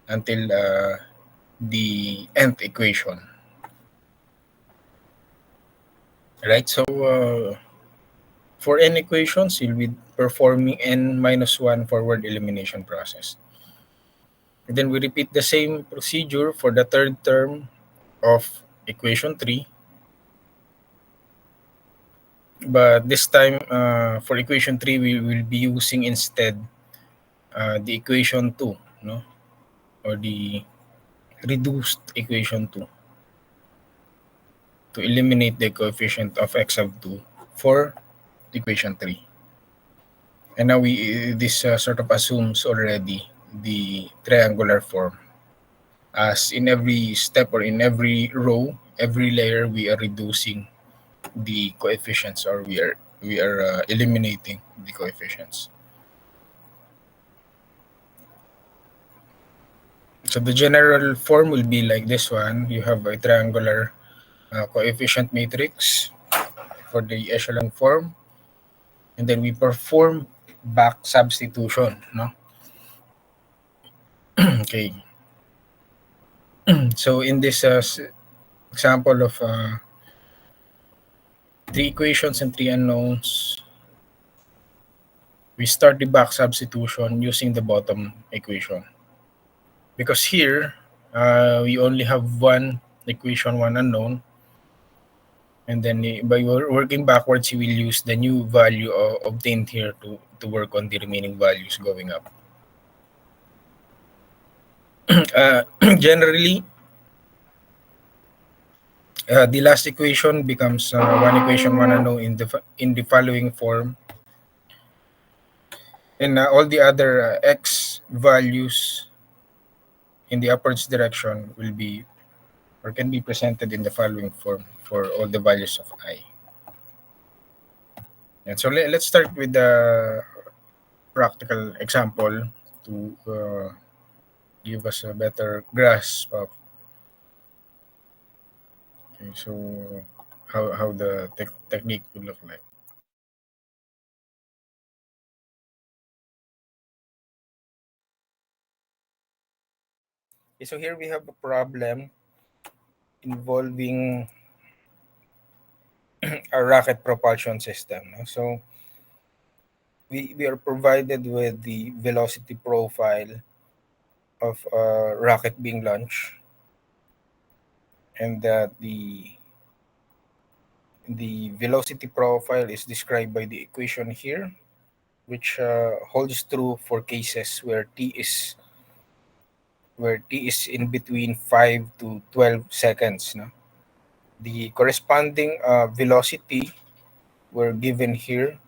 Until the nth equation. Right? So for n equations, you'll be performing n minus 1 forward elimination process. And then we repeat the same procedure for the third term of equation 3. But this time, for equation 3, we will be using instead the equation 2, no? Or the reduced equation 2, to eliminate the coefficient of x sub 2 for equation 3. And now this sort of assumes already the triangular form, as in every step or in every row, every layer, we are reducing the coefficients, or we are eliminating the coefficients. So the general form will be like this one. You have a triangular coefficient matrix for the echelon form, and then we perform back substitution, no? Okay. So in this example of 3 equations and 3 unknowns, we start the back substitution using the bottom equation. Because here, we only have one equation, one unknown. And then by working backwards, you will use the new value obtained here to work on the remaining values going up. Generally, the last equation becomes one equation, one unknown in the following form. And all the other x values in the upwards direction will be, or can be presented in the following form for all the values of I. And so let's start with the practical example to give us a better grasp of okay, so how the technique would look like. Okay, so here we have a problem involving a rocket propulsion system. No? So we are provided with the velocity profile of a rocket being launched, and that the velocity profile is described by the equation here, which holds true for cases where t is in between 5 to 12 seconds. No? The corresponding velocity were given here.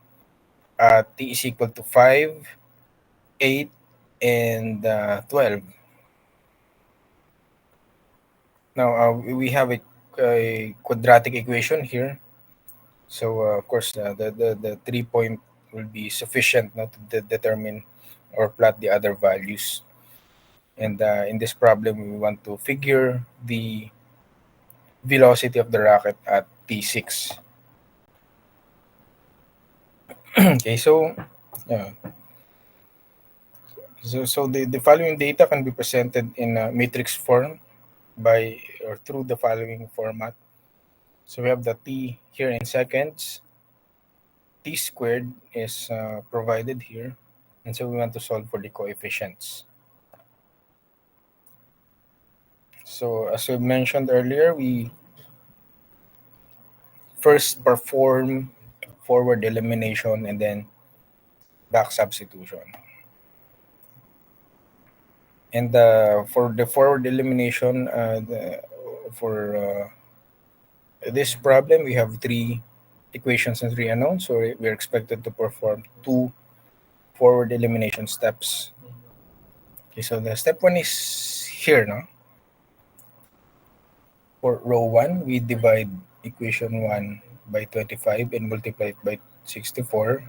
T is equal to 5, 8, and 12. Now we have a quadratic equation here. So of course the 3 point will be sufficient not to determine or plot the other values. And in this problem, we want to figure the velocity of the rocket at T6. Okay, so yeah. So the following data can be presented in a matrix form by or through the following format. So we have the T here in seconds. T squared is provided here. And so we want to solve for the coefficients. So as we mentioned earlier, we first perform forward elimination and then back substitution. And for the forward elimination, for this problem, we have 3 equations and 3 unknowns. So we're expected to perform 2 forward elimination steps. Okay, so the step 1 is here, no? For row 1, we divide equation 1 by 25 and multiply it by 64.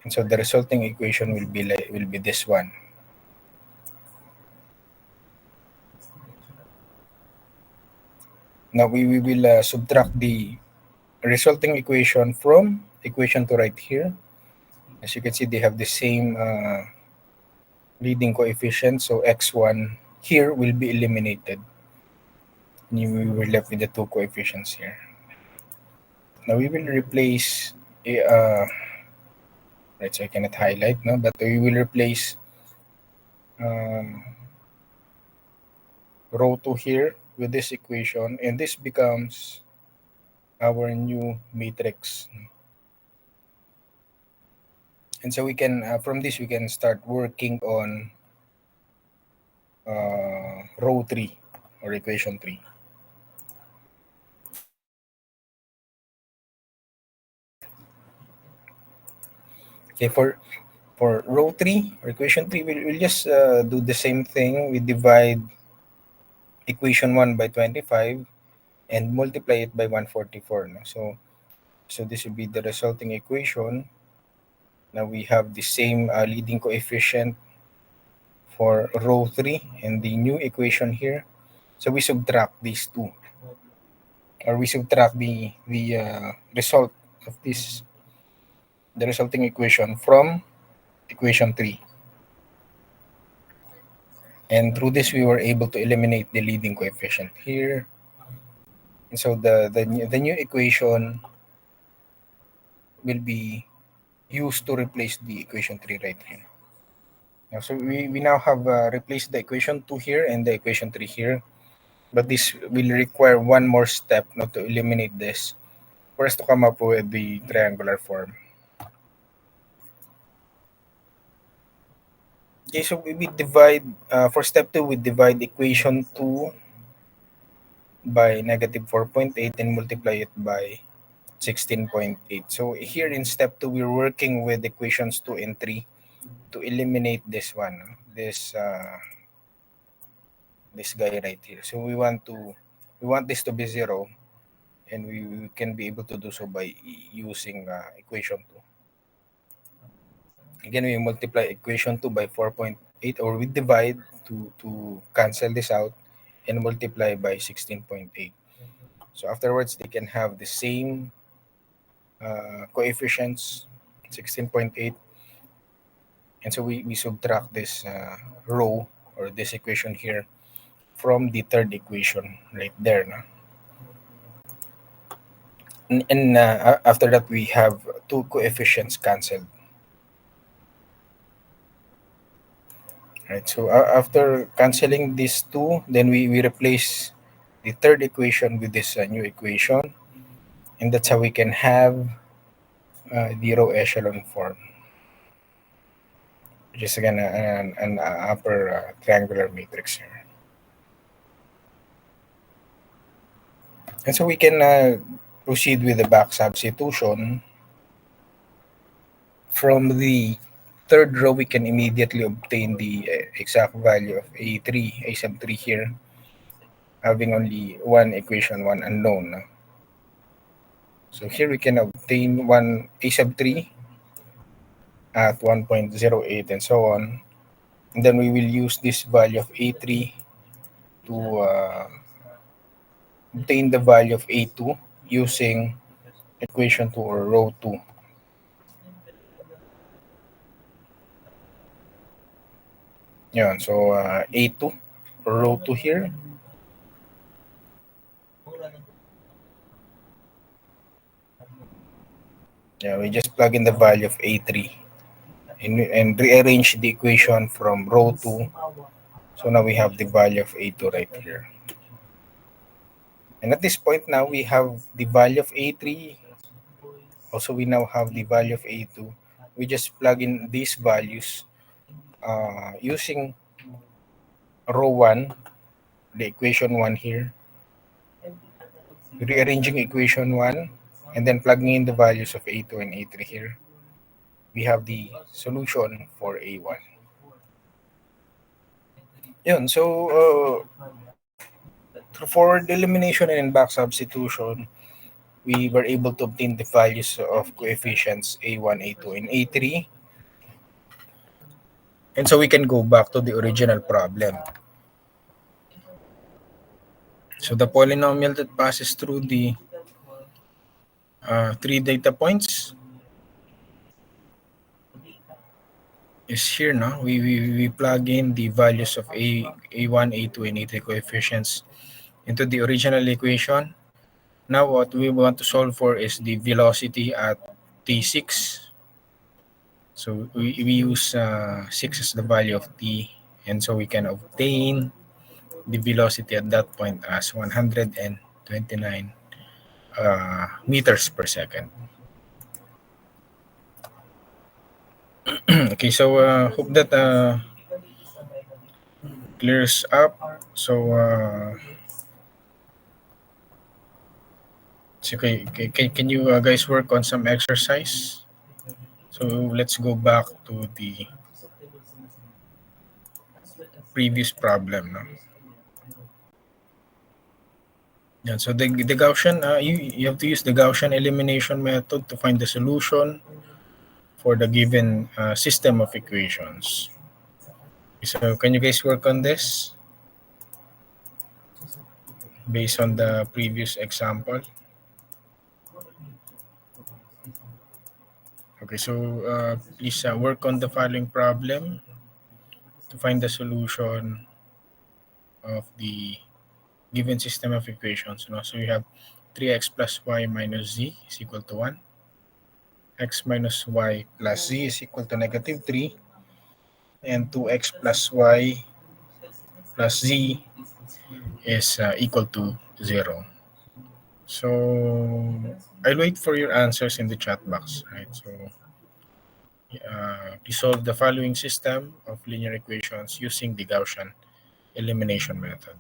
And so the resulting equation will be this one. Now we will subtract the resulting equation from equation 2 right here. As you can see, they have the same leading coefficient. So x1 here will be eliminated. We were left with the 2 coefficients here. Now we will replace right, so I cannot highlight, no, but we will replace row 2 here with this equation, and this becomes our new matrix. And so we can from this we can start working on row 3 or equation 3. Okay, for row 3 or equation 3, we'll just do the same thing. We divide equation 1 by 25 and multiply it by 144. No? So this will be the resulting equation. Now we have the same leading coefficient for row 3 and the new equation here. So we subtract these two, or we subtract the result of this, the resulting equation from equation 3. And through this, we were able to eliminate the leading coefficient here. And so the new equation will be used to replace the equation 3 right here. Now, so we now have replaced the equation 2 here and the equation 3 here. But this will require one more step not to eliminate this for us to come up with the triangular form. Okay, so we divide, for step 2, we divide equation 2 by negative 4.8 and multiply it by 16.8. So here in step 2, we're working with equations 2 and 3 to eliminate this one, this guy right here. So we want this to be 0, and we can be able to do so by using equation 2. Again, we multiply equation 2 by 4.8, or we divide to cancel this out and multiply by 16.8. So afterwards, they can have the same coefficients, 16.8. And so we subtract this row or this equation here from the third equation right there. No? And after that, we have two coefficients cancelled. Right. So after cancelling these two, then we replace the third equation with this new equation. And that's how we can have the row echelon form, which is again an upper triangular matrix here. And so we can proceed with the back substitution. From the third row, we can immediately obtain the exact value of A3, A sub 3 here, having only one equation, one unknown. No? So here we can obtain one A sub 3 at 1.08 and so on. And then we will use this value of A3 to obtain the value of A2 using equation 2 or row 2. Yeah, so A2 or row 2 here. Yeah, we just plug in the value of A3 and rearrange the equation from row 2. So now we have the value of A2 right here. And at this point now we have the value of A3. Also, we now have the value of A2. We just plug in these values using row 1, the equation 1 here, rearranging equation 1, and then plugging in the values of A2 and A3 here. We have the solution for A1. Yun, so for the elimination and back substitution, we were able to obtain the values of coefficients A1, A2, and A3. And so we can go back to the original problem. So the polynomial that passes through the three data points is here. No, we plug in the values of A1, A2, and A3 coefficients into the original equation. Now what we want to solve for is the velocity at T6. So we use 6 as the value of T, and so we can obtain the velocity at that point as 129 meters per second. Okay, so hope that clears up. So, okay, can you guys work on some exercise? So let's go back to the previous problem. No? Yeah, so the Gaussian, you have to use the Gaussian elimination method to find the solution for the given system of equations. So can you guys work on this based on the previous example? Okay, so please work on the following problem to find the solution of the given system of equations. No? So you have 3x plus y minus z is equal to 1. X minus y plus z is equal to negative 3. And 2x plus y plus z is equal to 0. So I'll wait for your answers in the chat box, right? So resolve the following system of linear equations using the Gaussian elimination method.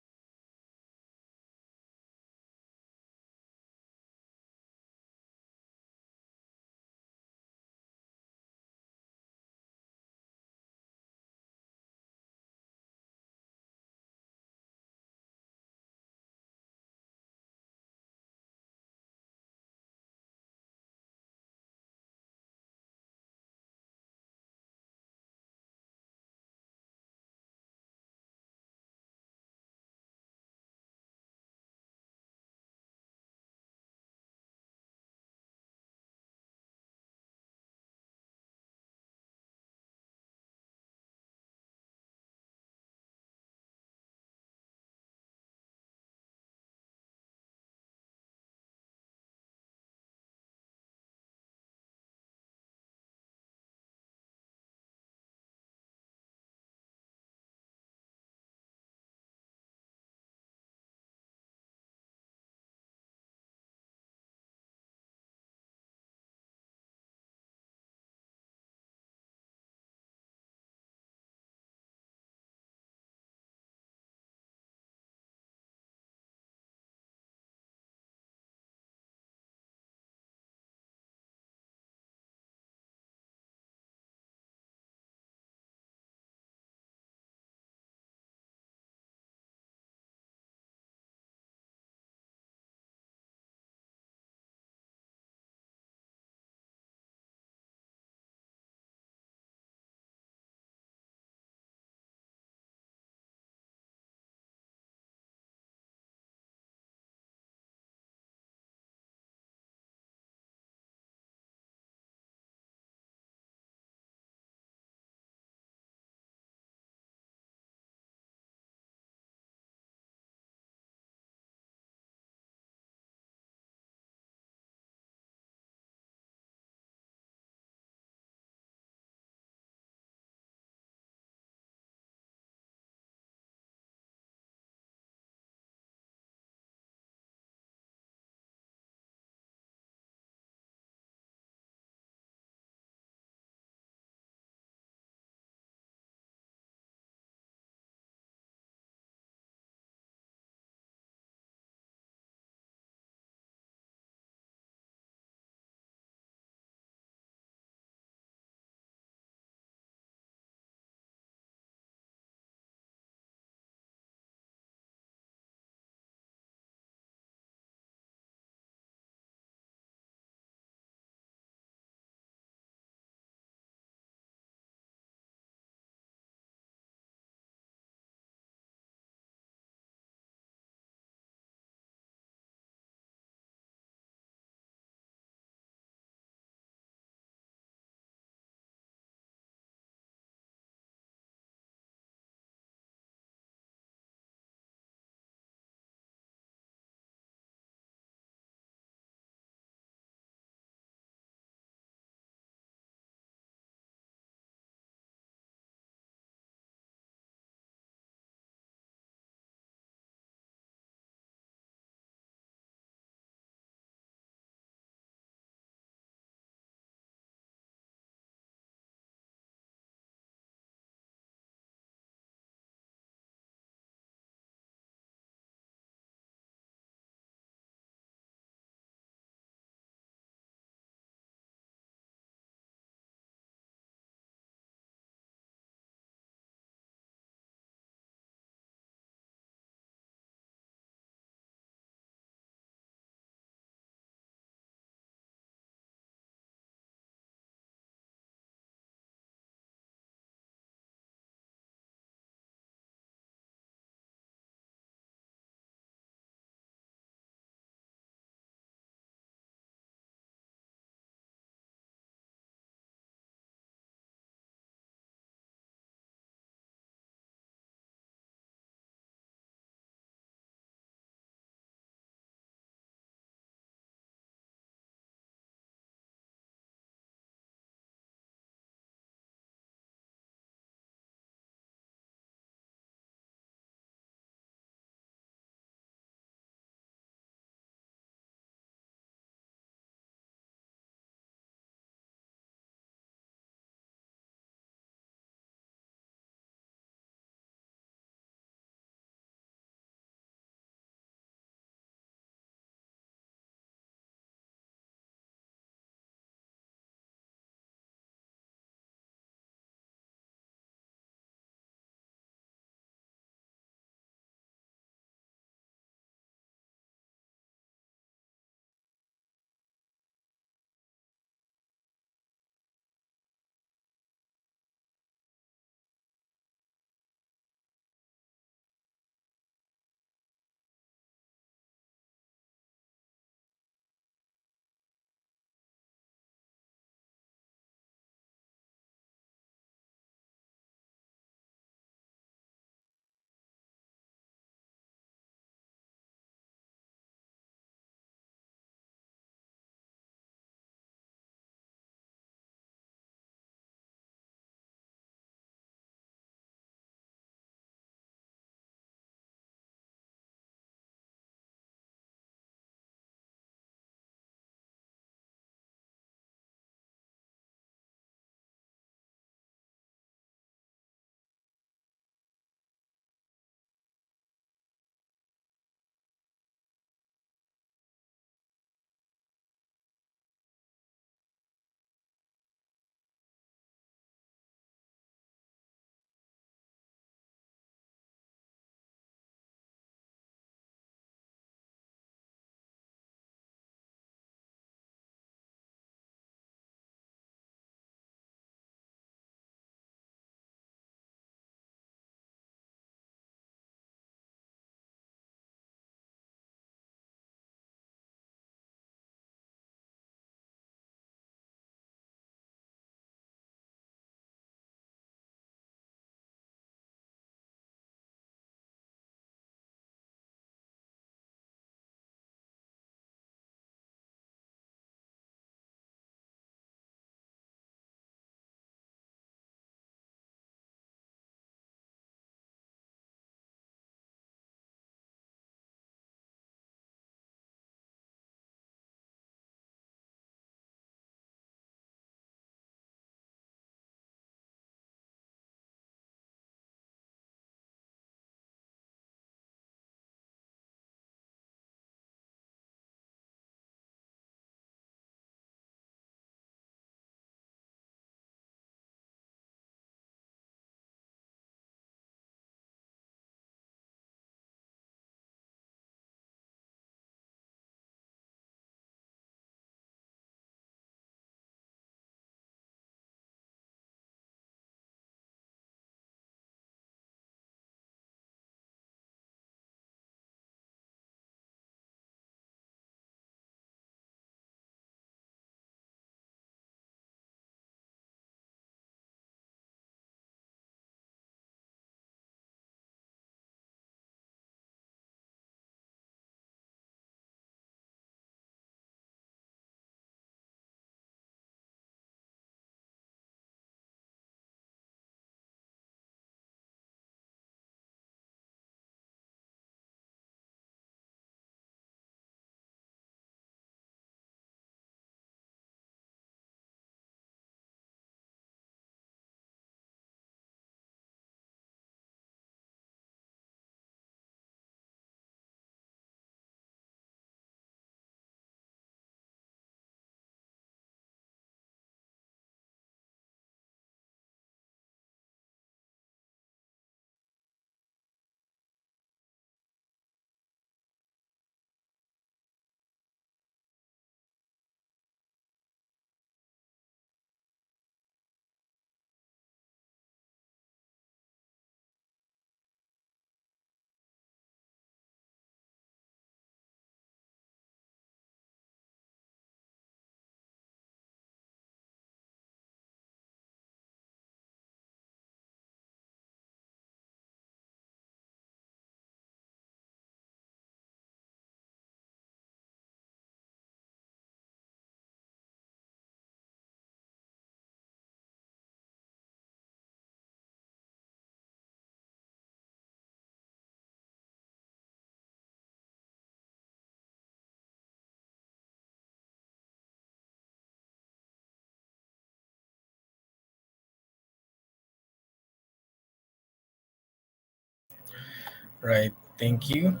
Right. Thank you.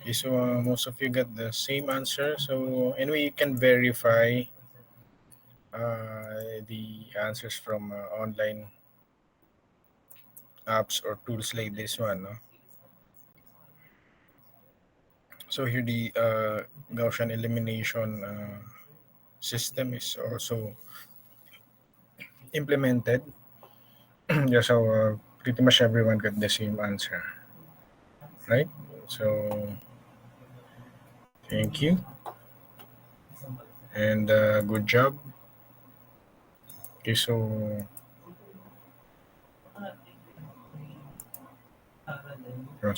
Okay, so most of you got the same answer. So anyway, you can verify the answers from online apps or tools like this one. No? So here the Gaussian elimination system is also implemented. Yeah, so pretty much everyone got the same answer, right? So thank you and good job. Okay, so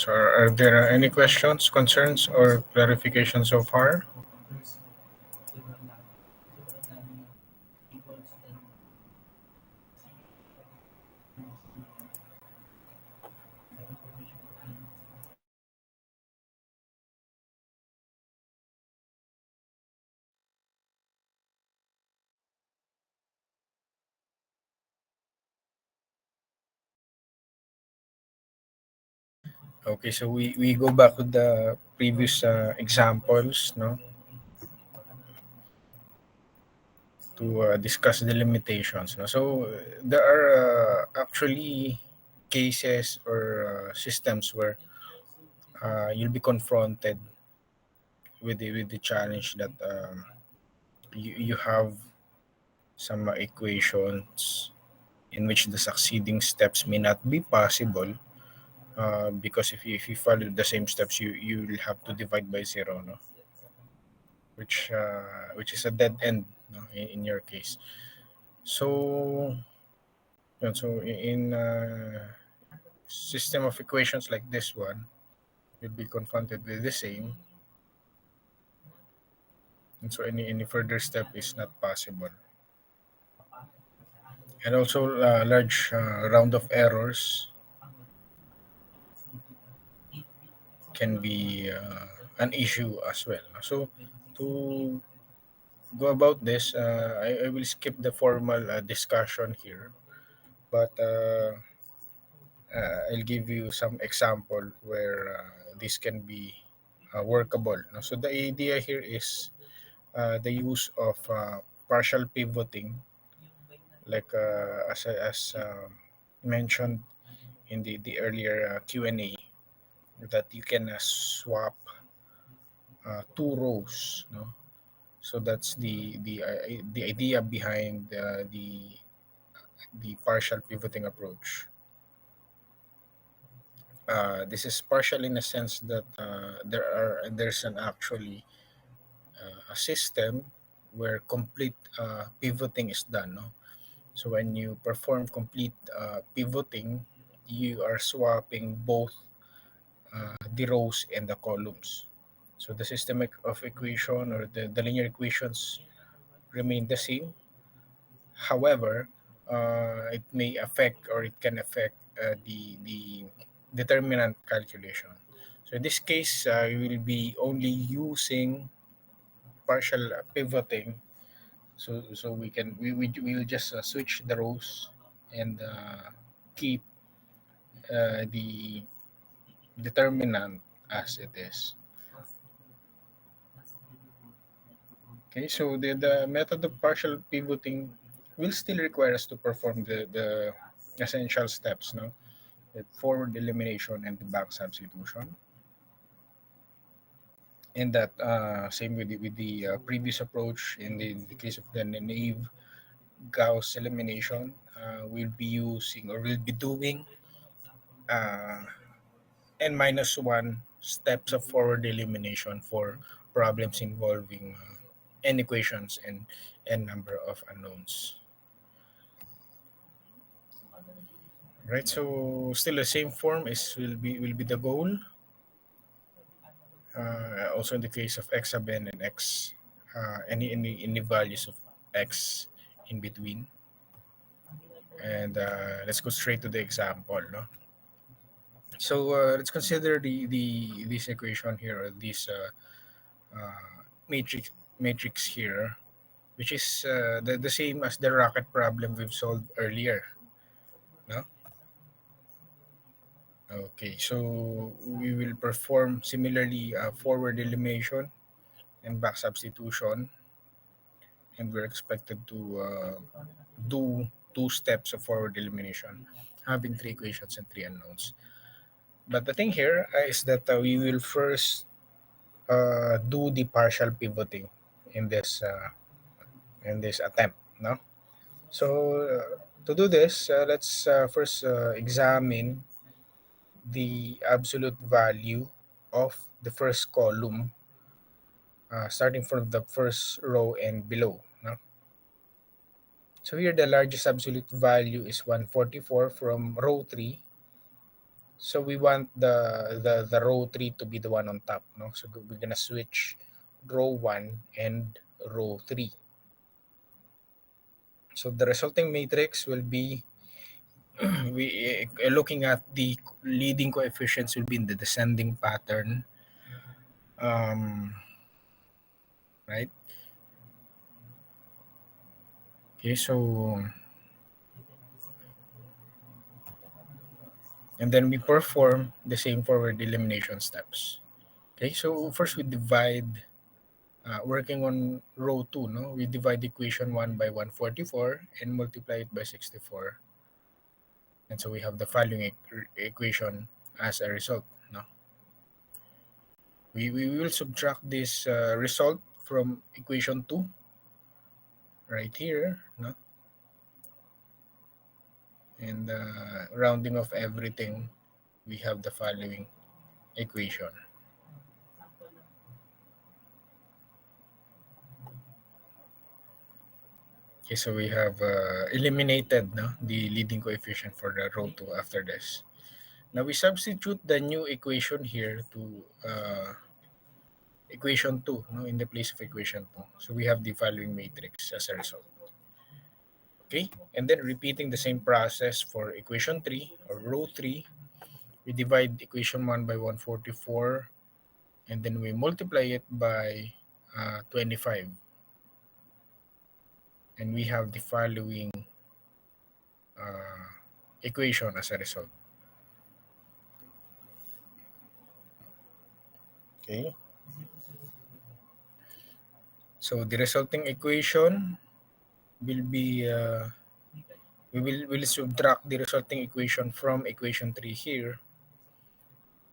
are there any questions, concerns, or clarifications so far? Okay, so we go back to the previous examples, no, to discuss the limitations. No? So there are actually cases or systems where you'll be confronted with the challenge that you have some equations in which the succeeding steps may not be possible because if you follow the same steps you will have to divide by zero, no, which is a dead end, no, in your case. So yun, so in system of equations like this one, you'll be confronted with the same, and so any further step is not possible. And also large round of errors can be an issue as well. So to go about this, I will skip the formal discussion here, but I'll give you some example where this can be workable. No? So the idea here is the use of partial pivoting, like as mentioned in the earlier Q&A, that you can swap two rows. No? So that's the idea behind the partial pivoting approach. This is partial in a sense that there's an actually a system where complete pivoting is done. No? So when you perform complete pivoting, you are swapping both the rows and the columns. So the system of equation or the linear equations remain the same. However, it may affect or it can affect the determinant calculation. So in this case, we will be only using partial pivoting. So we will just switch the rows and keep the determinant as it is. Okay, so the method of partial pivoting will still require us to perform the essential steps, no? The forward elimination and the back substitution. And that same with the previous approach in the case of the naive Gauss elimination, we'll be using or we'll be doing uh, n minus one steps of forward elimination for problems involving n equations and n number of unknowns. Right, so still the same form is will be the goal. Also in the case of x sub n and x, any values of x in between. And let's go straight to the example, no? So let's consider the this equation here, or this matrix here, which is the same as the rocket problem we've solved earlier, no? Okay, so we will perform similarly forward elimination and back substitution, and we're expected to do two steps of forward elimination, having three equations and three unknowns. But the thing here is that we will first do the partial pivoting in this attempt. No, so to do this, let's first examine the absolute value of the first column, starting from the first row and below. No? So here the largest absolute value is 144 from row 3. So we want the row 3 to be the one on top. No? So we're going to switch row 1 and row 3. So the resulting matrix will be, we looking at the leading coefficients will be in the descending pattern. Right? Okay, so and then we perform the same forward elimination steps. Okay, so first we divide, working on row 2, no? We divide equation 1 by 144 and multiply it by 64. And so we have the following equation as a result. No? We will subtract this result from equation 2 right here. No? And rounding off everything, we have the following equation. Okay, so we have eliminated the leading coefficient for the row 2 after this. Now we substitute the new equation here to equation 2 in the place of equation 2. So we have the following matrix as a result. Okay, and then repeating the same process for equation 3 or row 3, we divide equation 1 by 144 and then we multiply it by 25. And we have the following equation as a result. Okay. So the resulting equation will be, will subtract the resulting equation from equation 3 here.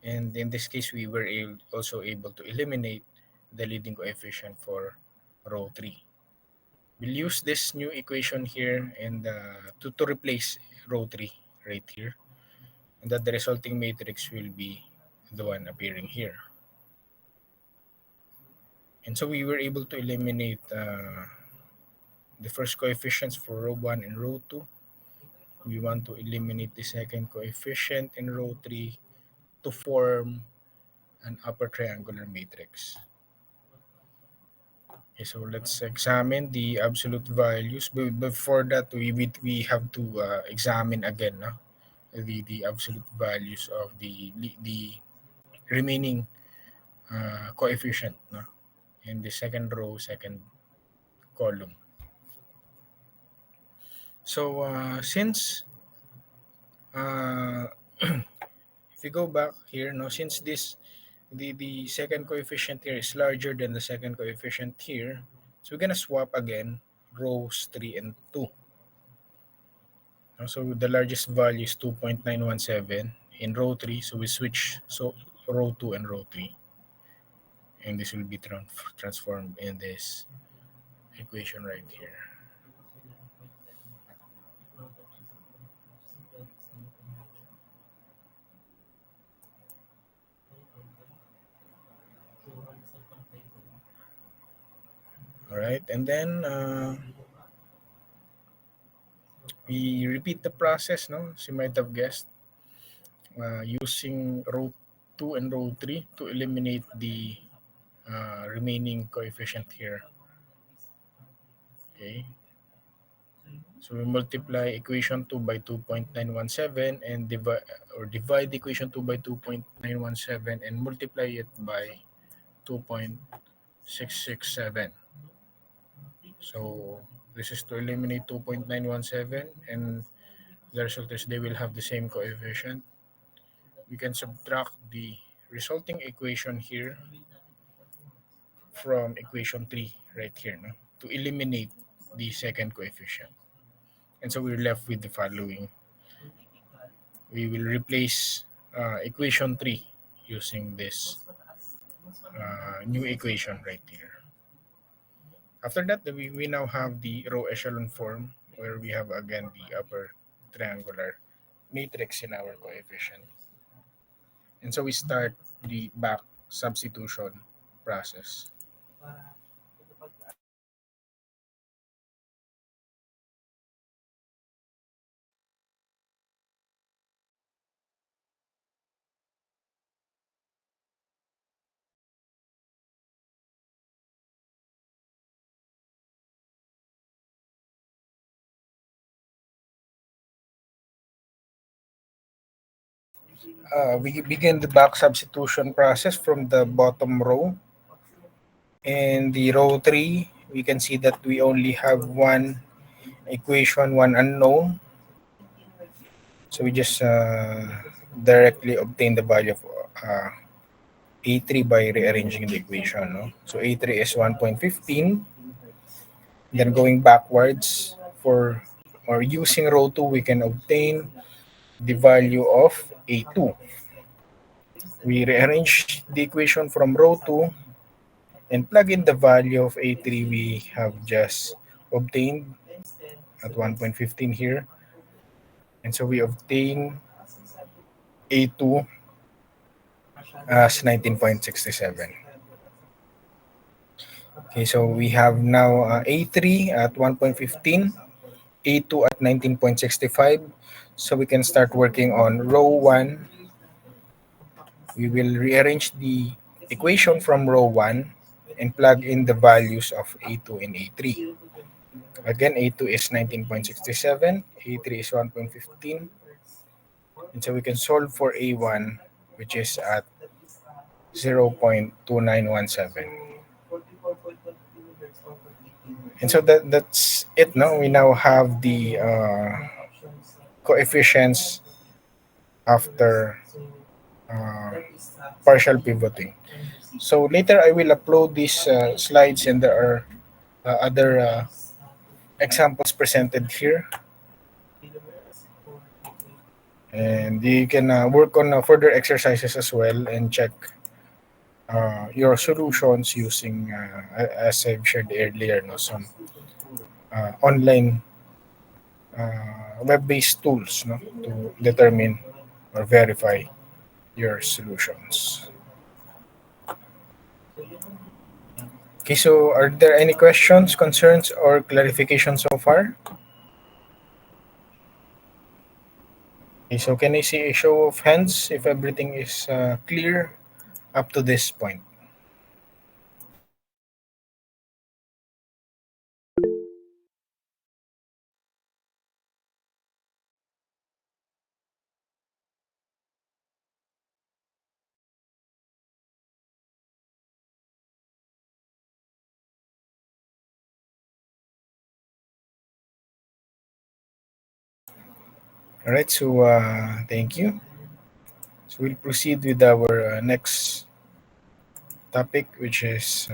And in this case, we were also able to eliminate the leading coefficient for row 3. We'll use this new equation here and to replace row 3 right here. And that the resulting matrix will be the one appearing here. And so we were able to eliminate the first coefficients for row 1 and row 2. We want to eliminate the second coefficient in row 3 to form an upper triangular matrix. Okay, so let's examine the absolute values. But before that, we have to examine again the absolute values of the remaining coefficient in the second row, second column. So since if you go back here, since this the second coefficient here is larger than the second coefficient here, so we're gonna swap again rows 3 and 2. So the largest value is 2.917 in row 3, so we switch row 2 and row 3, and this will be transformed in this equation right here. All right, and then we repeat the process, as you might have guessed, using row 2 and row 3 to eliminate the remaining coefficient here. Okay, so we multiply equation 2 by 2.917 and divide equation 2 by 2.917 and multiply it by 2.667. So this is to eliminate 2.917, and the result is they will have the same coefficient. we can subtract the resulting equation here from equation 3 right here, no? To eliminate the second coefficient. And so we're left with the following. We will replace equation 3 using this new equation right here. After that, we now have the row echelon form where we have again the upper triangular matrix in our coefficient. And so we start the back substitution process. We begin the back substitution process from the bottom row. In the row 3, we can see that we only have one equation, one unknown. So we just directly obtain the value of A3 by rearranging the equation. No? So A3 is 1.15. Then going backwards for or using row 2, we can obtain the value of A2. We rearrange the equation from row 2 and plug in the value of A3 we have just obtained at 1.15 here. And so we obtain A2 as 19.67. Okay, so we have now A3 at 1.15, A2 at 19.65. So we can start working on row 1. We will rearrange the equation from row 1 and plug in the values of A2 and A3. Again, A2 is 19.67, A3 is 1.15. And so we can solve for A1, which is at 0.2917. And so that's it. No, we now have the coefficients after uh, partial pivoting. So later I will upload these slides, and there are other examples presented here, and you can work on further exercises as well and check your solutions using, as I've shared earlier, no, some online web-based tools, no, to determine or verify your solutions. Okay, so are there any questions, concerns, or clarifications so far? Okay, so can I see a show of hands if everything is clear up to this point? All right, so thank you. So we'll proceed with our next topic, which is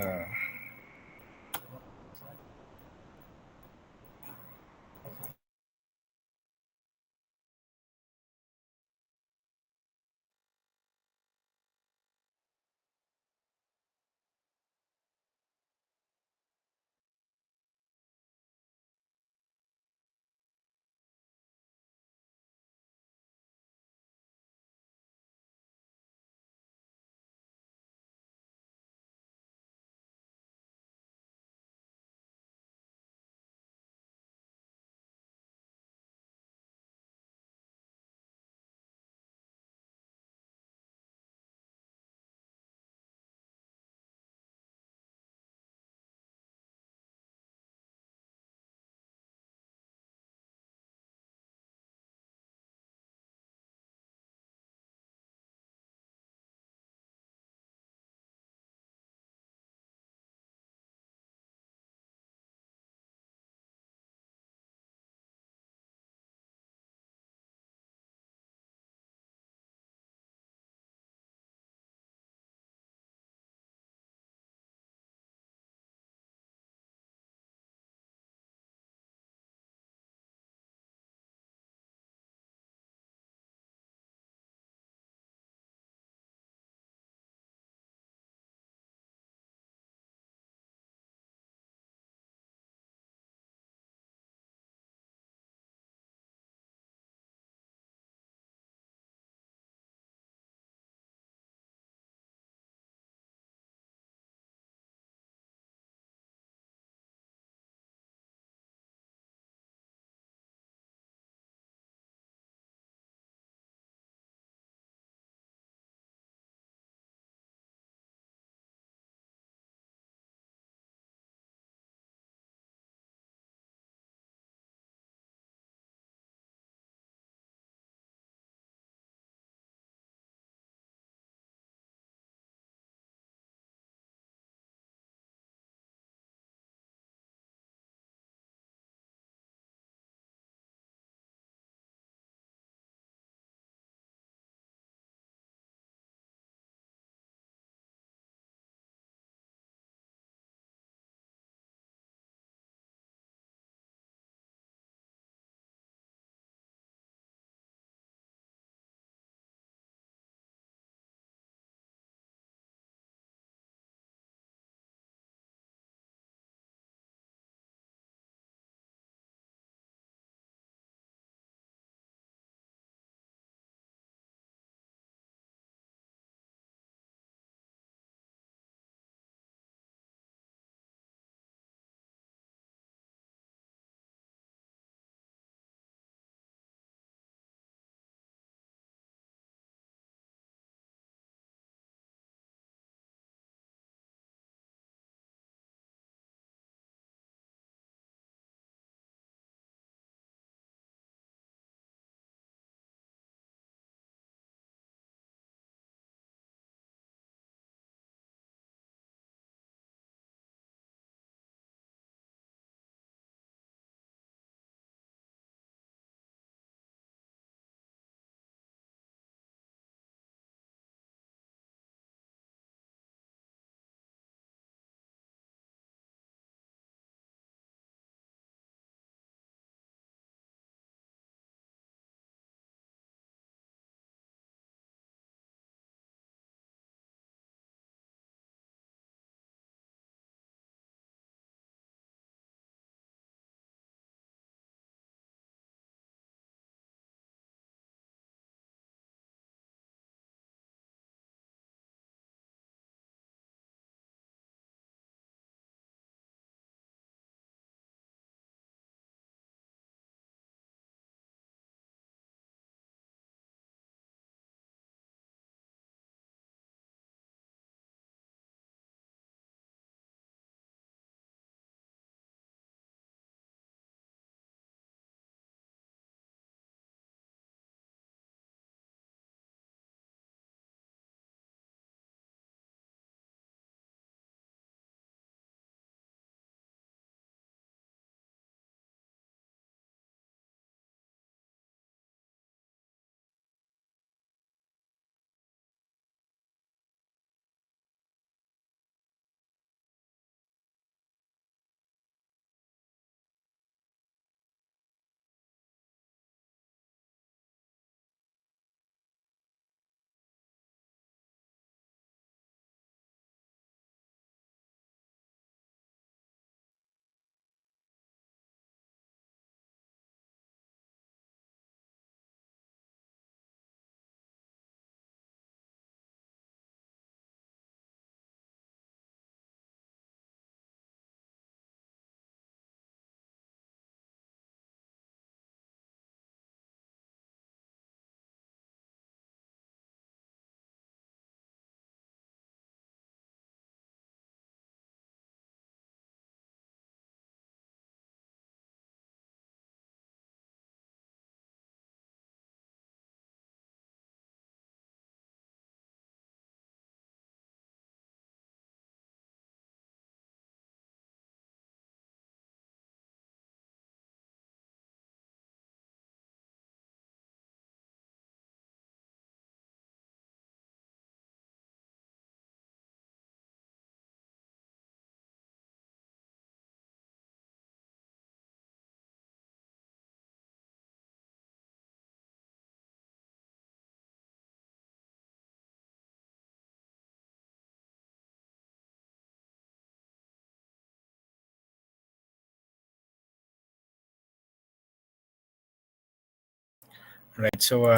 Right. So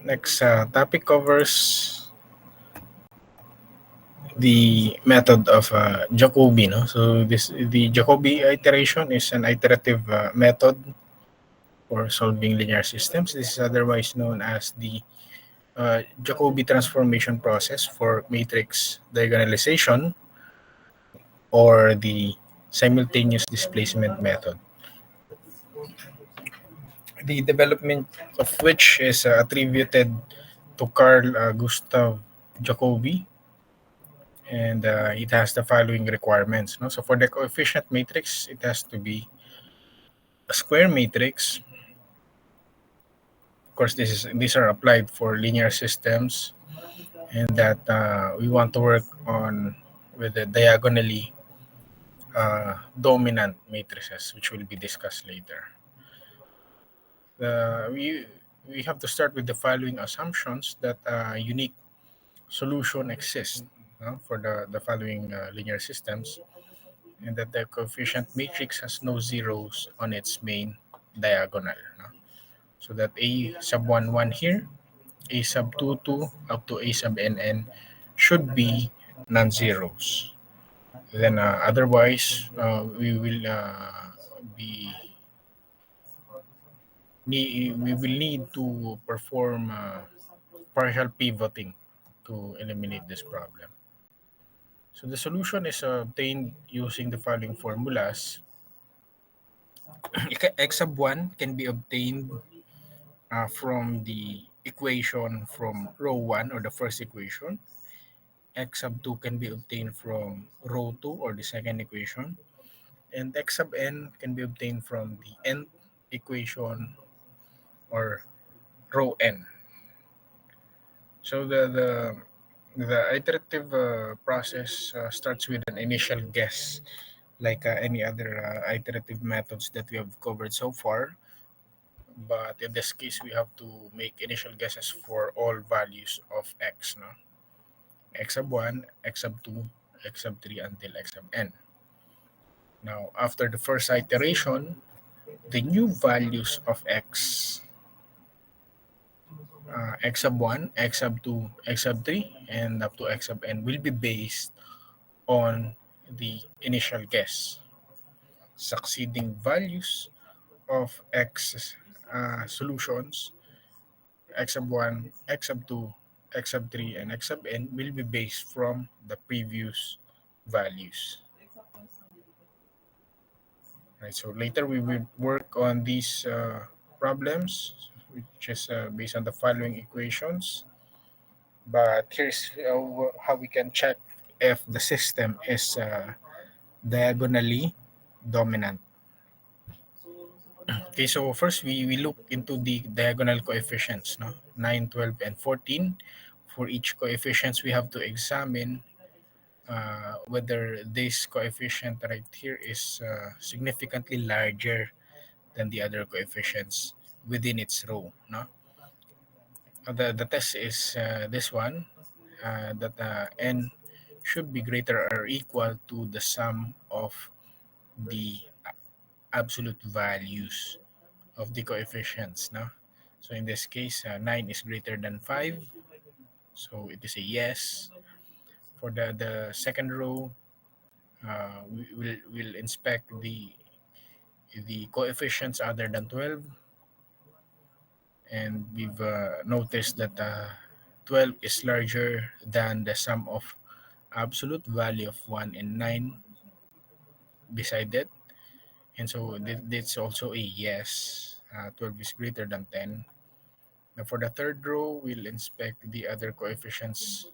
next topic covers the method of Jacobi. No, so the Jacobi iteration is an iterative method for solving linear systems. This is otherwise known as the Jacobi transformation process for matrix diagonalization or the simultaneous displacement method. The development of which is attributed to Carl Gustav Jacobi, and it has the following requirements. No? So for the coefficient matrix, it has to be a square matrix. Of course, these are applied for linear systems, and that we want to work on with the diagonally dominant matrices, which will be discussed later. Uh, we we have to start with the following assumptions that a unique solution exists for the following linear systems, and that the coefficient matrix has no zeros on its main diagonal. No? So that a sub 1 1 here, a sub 2 2 up to a sub n should be non-zeros. Then otherwise, we will be we will need to perform partial pivoting to eliminate this problem. So the solution is obtained using the following formulas. X sub 1 can be obtained from the equation from row 1 or the first equation. X sub 2 can be obtained from row 2 or the second equation. And X sub n can be obtained from the nth equation or row n. So the iterative process starts with an initial guess, like any other iterative methods that we have covered so far. But in this case, we have to make initial guesses for all values of x, no? X sub 1, x sub 2, x sub 3 until x sub n. Now, after the first iteration, the new values of x, x sub 1, x sub 2, x sub 3, and up to x sub n will be based on the initial guess. Succeeding values of x solutions, x sub 1, x sub 2, x sub 3, and x sub n will be based from the previous values. Right, so later we will work on these problems, which is based on the following equations. But here's how we can check if the system is diagonally dominant. Okay, so first we look into the diagonal coefficients, no? 9, 12, and 14. For each coefficients, we have to examine whether this coefficient right here is significantly larger than the other coefficients within its row, no? The test is this one, that n should be greater or equal to the sum of the absolute values of the coefficients, no? So in this case, 9 is greater than 5, so it is a yes. For the second row, we will inspect the coefficients other than 12, and we've noticed that 12 is larger than the sum of absolute value of 1 and 9 beside it, and so that's also a yes. 12 is greater than 10. Now for the third row, we'll inspect the other coefficients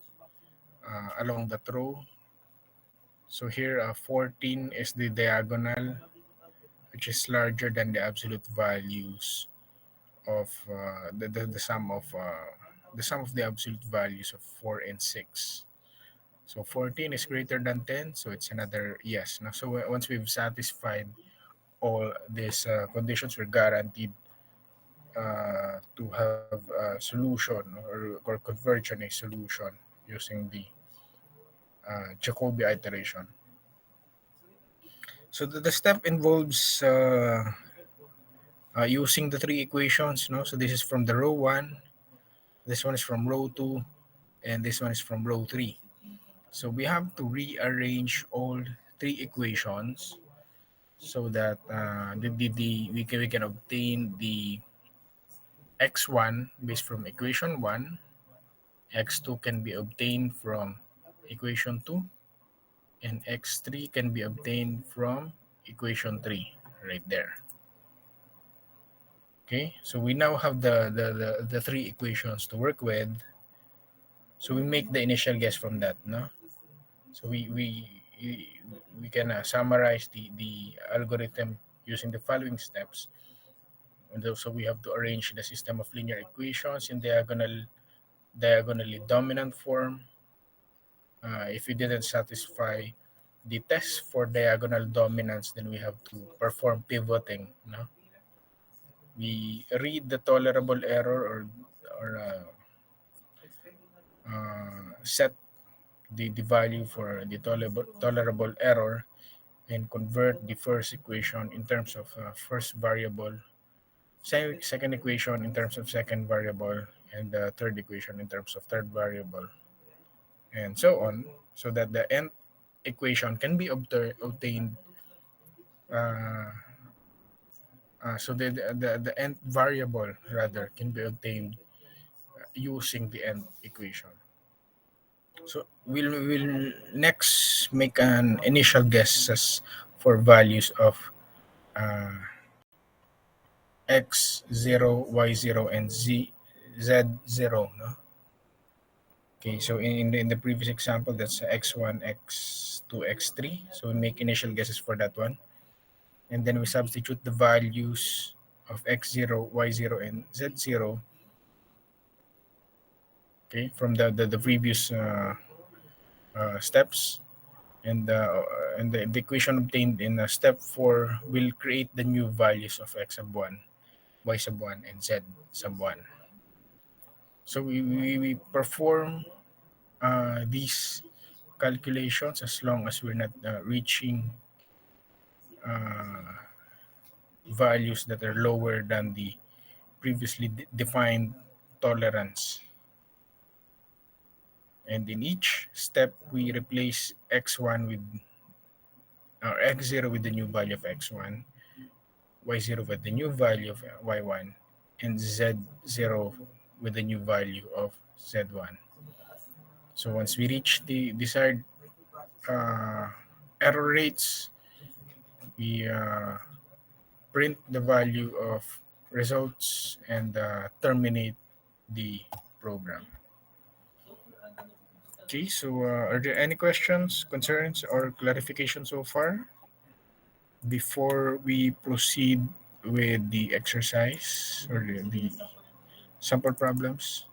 along that row. So here, 14 is the diagonal, which is larger than the absolute values of the sum of the absolute values of 4 and 6. So 14 is greater than 10, so it's another yes. Now, so once we've satisfied all these conditions, we're guaranteed to have a solution or converge on a solution using the Jacobi iteration. So the step involves using the three equations. No, so this is from the row 1, this one is from row 2, and this one is from row 3. So we have to rearrange all three equations so that we can obtain the x1 based from equation 1, x2 can be obtained from equation 2, and x3 can be obtained from equation 3 right there. Okay, so we now have the three equations to work with. So we make the initial guess from that, no? So we can summarize the algorithm using the following steps. And so we have to arrange the system of linear equations in diagonally dominant form. If we didn't satisfy the test for diagonal dominance, then we have to perform pivoting. No, we read the tolerable error or set the value for the tolerable error and convert the first equation in terms of first variable, second equation in terms of second variable, and the third equation in terms of third variable, and so on, so that the nth equation can be obtained. Uh, so the nth variable rather can be obtained using the nth equation. So we'll next make an initial guesses for values of uh, x0, y0, and z0. No? Okay, so in the previous example, that's x1, x2, x3. So we make initial guesses for that one. And then we substitute the values of x0, y0, and z0, okay, from the previous steps. And the equation obtained in step 4 will create the new values of x sub 1, y sub 1, and z sub 1. So we perform these calculations as long as we're not reaching values that are lower than the previously defined tolerance. And in each step, we replace x1 with or x0 with the new value of x1, y0 with the new value of y1, and z0 with the new value of z1. So once we reach the desired error rates, we print the value of results and terminate the program. Okay, so are there any questions, concerns, or clarification so far before we proceed with the exercise or the sample problems?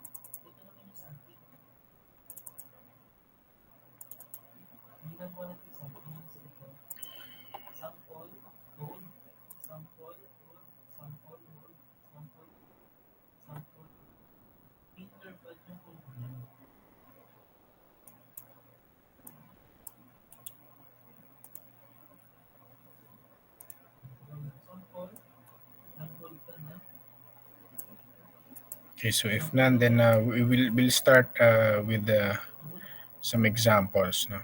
Okay, so if none, then we'll start with some examples. No?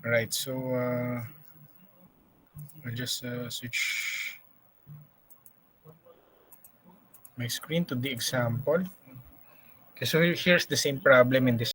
Right, so I'll just switch my screen to the example. Okay, so here's the same problem in this